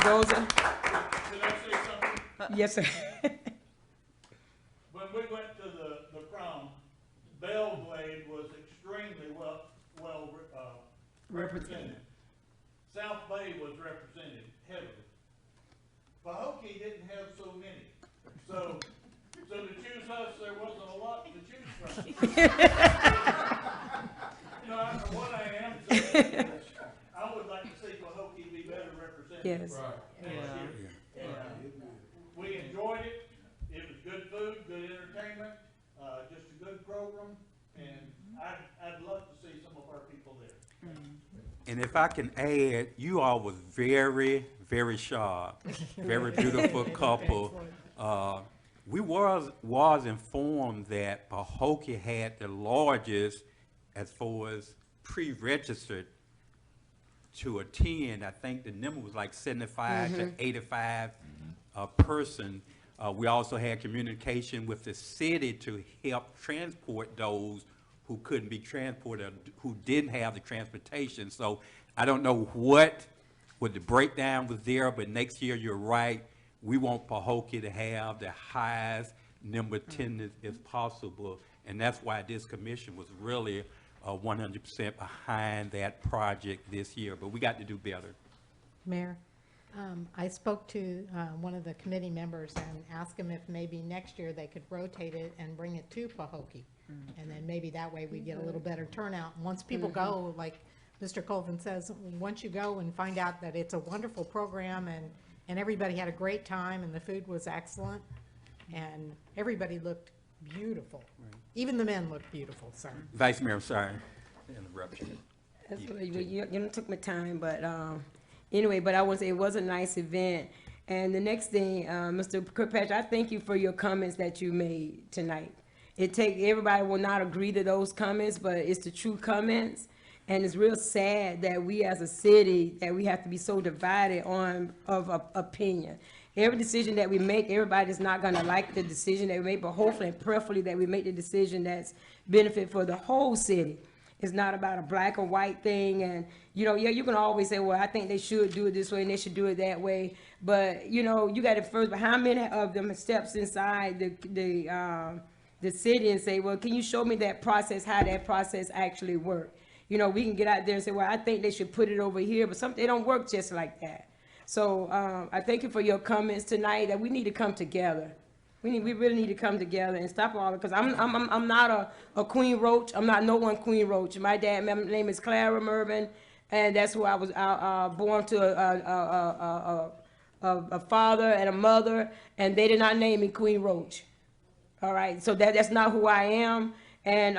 F: Those are.
D: Did I say something?
F: Yes, sir.
D: When we went to the prom, Belgrade was extremely well represented. South Bay was represented heavily. Pahokee didn't have so many. So to choose us, there wasn't a lot to choose from. You know, I don't know what I am. So I would like to see Pahokee be better represented.
F: Yes.
D: Next year. We enjoyed it. It was good food, good entertainment, just a good program, and I'd love to see some of our people there.
A: And if I can add, you all was very, very sharp, very beautiful couple. We was informed that Pahokee had the largest as far as pre-registered to attend. I think the number was like 75 to 85 person. We also had communication with the city to help transport those who couldn't be transported, who didn't have the transportation. So I don't know what the breakdown was there, but next year, you're right, we want Pahokee to have the highest number of attendance as possible. And that's why this commission was really 100% behind that project this year, but we got to do better.
N: Mayor, I spoke to one of the committee members and asked him if maybe next year they could rotate it and bring it to Pahokee. And then maybe that way we get a little better turnout. And once people go, like Mr. Colvin says, once you go and find out that it's a wonderful program and everybody had a great time and the food was excellent and everybody looked beautiful. Even the men looked beautiful, sir.
A: Vice Mayor, I'm sorry, interruption.
F: That's what you took my time, but anyway, but I want to say it was a nice event. And the next thing, Mr. Kirkpatrick, I thank you for your comments that you made tonight. Everybody will not agree to those comments, but it's the true comments. And it's real sad that we as a city, that we have to be so divided of opinion. Every decision that we make, everybody's not gonna like the decision that we make, but hopefully and prayerfully that we make the decision that's benefit for the whole city. It's not about a black or white thing, and, you know, yeah, you can always say, well, I think they should do it this way and they should do it that way, but, you know, you gotta first, but how many of them steps inside the city and say, well, can you show me that process, how that process actually works? You know, we can get out there and say, well, I think they should put it over here, but they don't work just like that. So I thank you for your comments tonight, that we need to come together. We really need to come together and stop all, because I'm not a Queen Roach. I'm not no one Queen Roach. My name is Clara Mervin, and that's who I was born to a father and a mother, and they did not name me Queen Roach. All right, so that's not who I am, and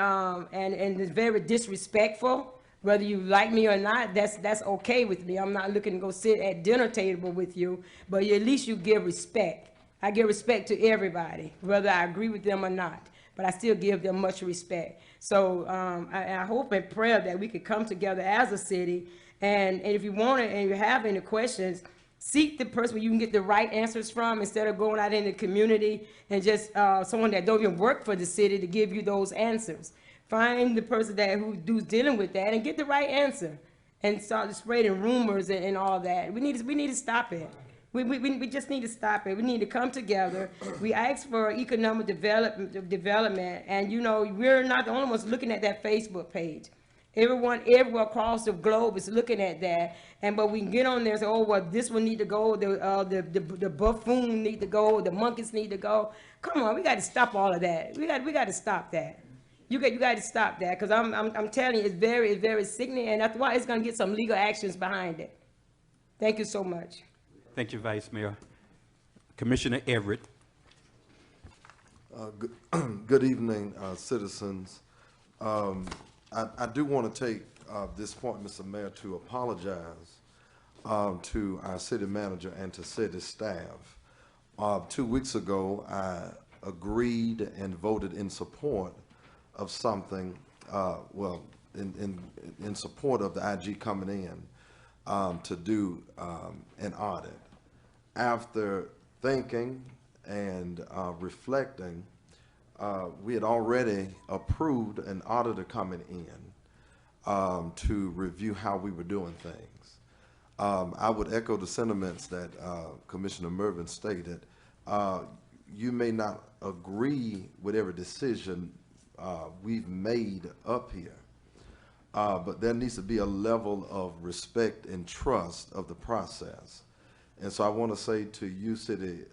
F: it's very disrespectful. Whether you like me or not, that's okay with me. I'm not looking to go sit at dinner table with you, but at least you give respect. I give respect to everybody, whether I agree with them or not, but I still give them much respect. So I hope and pray that we could come together as a city, and if you want it and you have any questions, seek the person where you can get the right answers from, instead of going out in the community and just someone that don't even work for the city to give you those answers. Find the person who's dealing with that and get the right answer, and start spreading rumors and all that. We need to stop it. We just need to stop it. We need to come together. We ask for economic development, and you know, we're not the only ones looking at that Facebook page. Everyone everywhere across the globe is looking at that, but we can get on there and say, oh, well, this one need to go, the buffoon need to go, the monkeys need to go. Come on, we got to stop all of that. We got to stop that. You got to stop that, because I'm telling you, it's very sickening, and that's why it's going to get some legal actions behind it. Thank you so much.
A: Thank you, Vice Mayor. Commissioner Everett.
G: Good evening, citizens. I do want to take this point, Mr. Mayor, to apologize to our city manager and to city staff. 2 weeks ago, I agreed and voted in support of something, in support of the IG coming in to do an audit. After thinking and reflecting, we had already approved an auditor coming in to review how we were doing things. I would echo the sentiments that Commissioner Mervin stated. You may not agree with every decision we've made up here, but there needs to be a level of respect and trust of the process. And so I want to say to you, city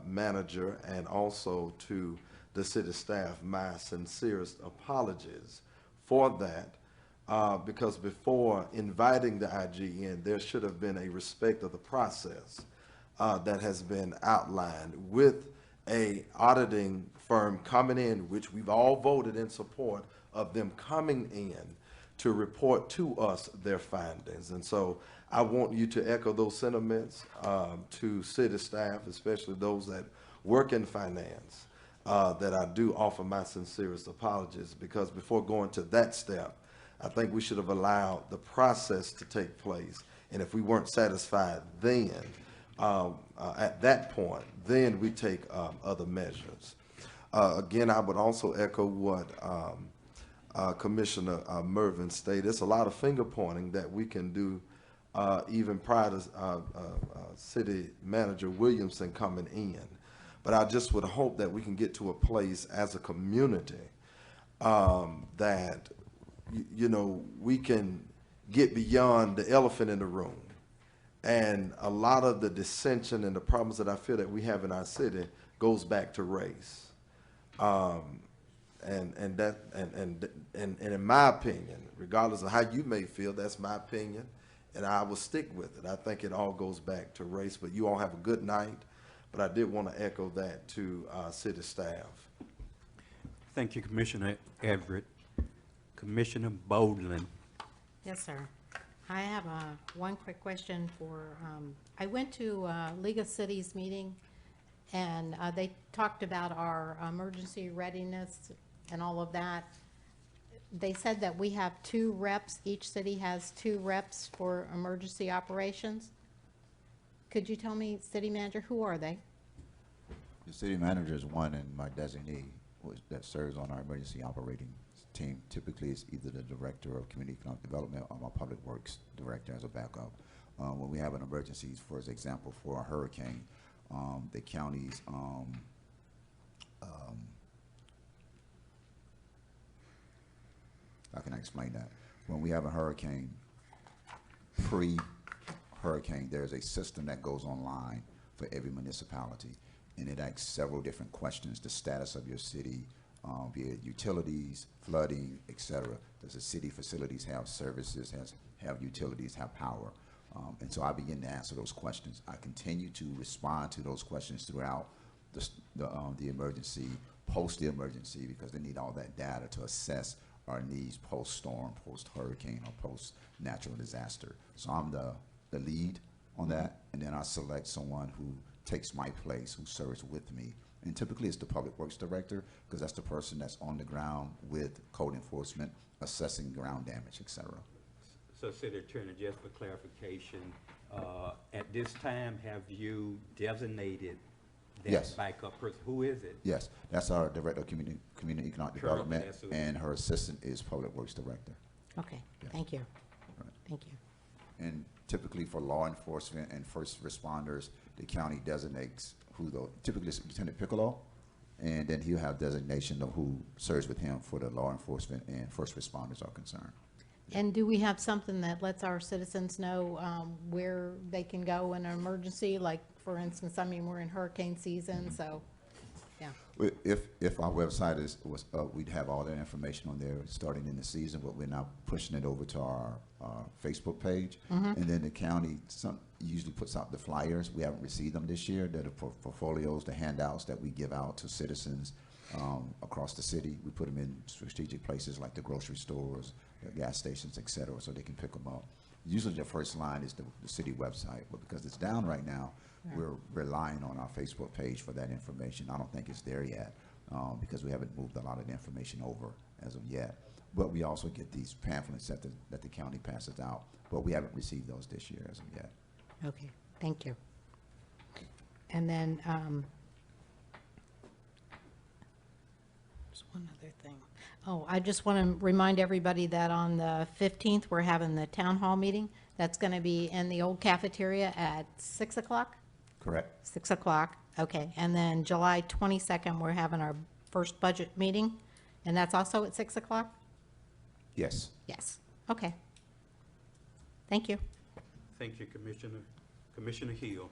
G: manager, and also to the city staff, my sincerest apologies for that, because before inviting the IG in, there should have been a respect of the process that has been outlined, with a auditing firm coming in, which we've all voted in support of them coming in to report to us their findings. And so I want you to echo those sentiments to city staff, especially those that work in finance, that I do offer my sincerest apologies, because before going to that step, I think we should have allowed the process to take place. And if we weren't satisfied then, at that point, then we take other measures. Again, I would also echo what Commissioner Mervin stated. It's a lot of finger pointing that we can do even prior to City Manager Williamson coming in. But I just would hope that we can get to a place as a community that, you know, we can get beyond the elephant in the room. And a lot of the dissension and the problems that I feel that we have in our city goes back to race. And in my opinion, regardless of how you may feel, that's my opinion, and I will stick with it. I think it all goes back to race. But you all have a good night. But I did want to echo that to city staff.
A: Thank you, Commissioner Everett. Commissioner Bowden.
N: Yes, sir. I have one quick question for, I went to League of Cities meeting, and they talked about our emergency readiness and all of that. They said that we have 2 reps, each city has 2 reps for emergency operations. could you tell me, city manager, who are they?
C: The city manager is one, and my designee that serves on our emergency operating team. Typically, it's either the director of community economic development or my public works director as a backup. When we have an emergency, for example, for a hurricane, the county's how can I explain that? When we have a hurricane, pre-hurricane, there's a system that goes online for every municipality, and it asks several different questions: the status of your city, be it utilities, flooding, etc. Does the city facilities have services, have utilities, have power? And so I begin to answer those questions. I continue to respond to those questions throughout the emergency, post the emergency, because they need all that data to assess our needs post-storm, post-hurricane, or post-natural disaster. So I'm the lead on that, and then I select someone who takes my place, who serves with me. And typically it's the public works director, because that's the person that's on the ground with code enforcement, assessing ground damage, et cetera.
A: So, City Attorney, just for clarification, at this time, have you designated that
C: Yes.
A: backup person? Who is it?
C: Yes, that's our director of community economic development,
A: that's who-
C: and her assistant is public works director.
N: Okay,
C: Yes.
N: thank you.
C: Right.
N: Thank you.
C: And typically for law enforcement and first responders, the county designates typically it's Lieutenant Piccolo, and then he'll have designation of who serves with him for the law enforcement and first responders are concerned.
N: And do we have something that lets our citizens know where they can go in an emergency? Like, for instance, I mean, we're in hurricane season, so, yeah.
C: If our website was up, we'd have all that information on there starting in the season, but we're now pushing it over to our Facebook page. And then the county usually puts out the flyers. We haven't received them this year. They're the portfolios, the handouts that we give out to citizens across the city. We put them in strategic places like the grocery stores, the gas stations, et cetera, so they can pick them up. Usually the first line is the city website, but because it's down right now, we're relying on our Facebook page for that information. I don't think it's there yet because we haven't moved a lot of the information over as of yet. But we also get these pamphlets that the county passes out, but we haven't received those this year as of yet.
N: Okay, thank you. And then, there's one other thing. Oh, I just want to remind everybody that on the 15th, we're having the town hall meeting. That's going to be in the old cafeteria at 6 o'clock?
C: Correct.
N: 6 o'clock, okay. And then July 22nd, we're having our first budget meeting, and that's also at 6 o'clock?
C: Yes.
N: Yes, okay. Thank you.
A: Thank you, Commissioner. Commissioner Hill,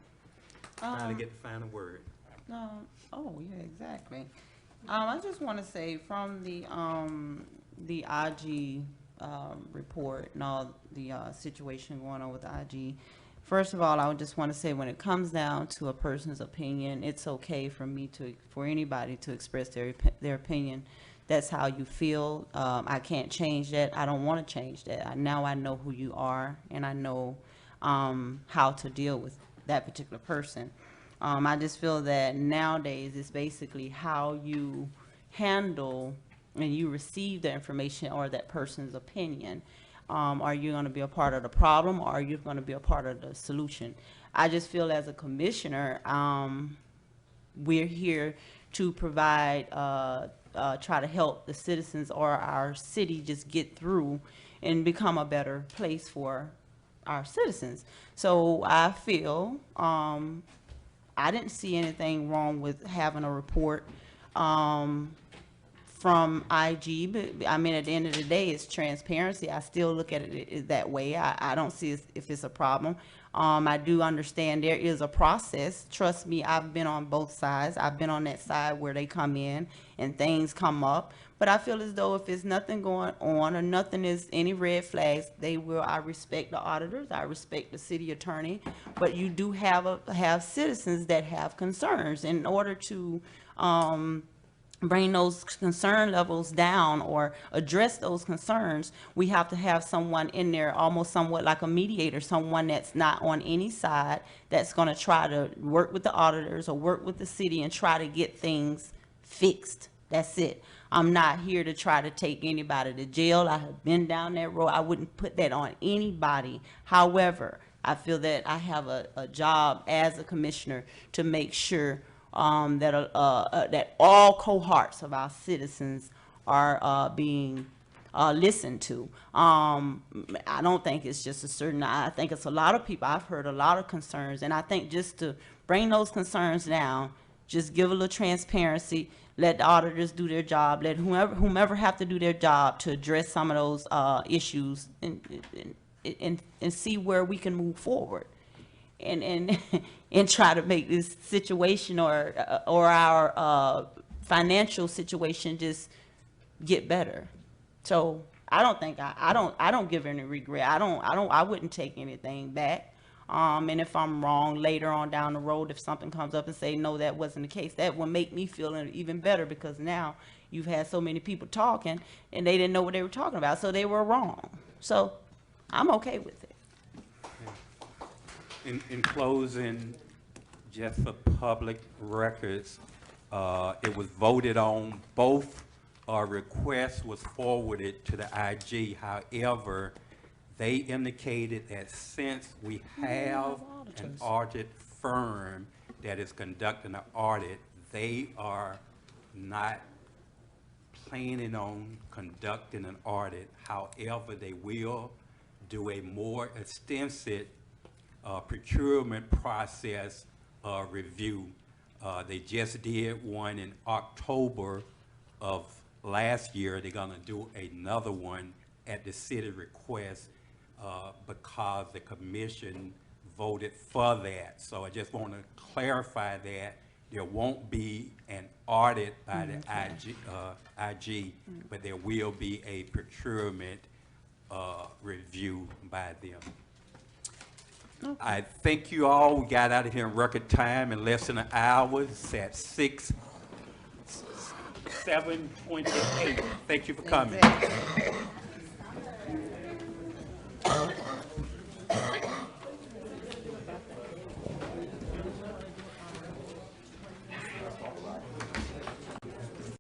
A: trying to get the final word.
B: Oh, yeah, exactly. I just want to say from the IG report and all the situation going on with IG, first of all, I would just want to say when it comes down to a person's opinion, it's okay for anybody to express their opinion. That's how you feel. I can't change that. I don't want to change that. Now I know who you are, and I know how to deal with that particular person. I just feel that nowadays it's basically how you handle and you receive the information or that person's opinion. Are you going to be a part of the problem, or are you going to be a part of the solution? I just feel as a commissioner, we're here to provide, try to help the citizens or our city just get through and become a better place for our citizens. So I feel I didn't see anything wrong with having a report from IG, but I mean, at the end of the day, it's transparency. I still look at it that way. I don't see if it's a problem. I do understand there is a process. Trust me, I've been on both sides. I've been on that side where they come in and things come up. But I feel as though if there's nothing going on or nothing is any red flags, I respect the auditors, I respect the city attorney, but you do have citizens that have concerns. In order to bring those concern levels down or address those concerns, we have to have someone in there, almost somewhat like a mediator, someone that's not on any side, that's going to try to work with the auditors or work with the city and try to get things fixed. That's it. I'm not here to try to take anybody to jail. I have been down that road. I wouldn't put that on anybody. However, I feel that I have a job as a commissioner to make sure that all cohorts of our citizens are being listened to. I don't think it's just a certain, I think it's a lot of people. I've heard a lot of concerns, and I think just to bring those concerns down, just give a little transparency, let the auditors do their job, let whomever have to do their job to address some of those issues and see where we can move forward. And try to make this situation or our financial situation just get better. So I don't think I don't give any regret. I wouldn't take anything back. And if I'm wrong later on down the road, if something comes up and say, no, that wasn't the case, that will make me feel even better, because now you've had so many people talking and they didn't know what they were talking about, so they were wrong. So I'm okay with it.
A: In closing, just for public records, it was voted on, both requests was forwarded to the IG. However, they indicated that since we have an audit firm that is conducting an audit, they are not planning on conducting an audit. However, they will do a more extensive procurement process review. They just did one in October of last year. They're gonna do another one at the city request because the commission voted for that. So I just want to clarify that there won't be an audit by the IG, but there will be a procurement review by them. Okay. I thank you all. We got out of here in record time in less than an hour. It's at 7:28. Thank you for coming.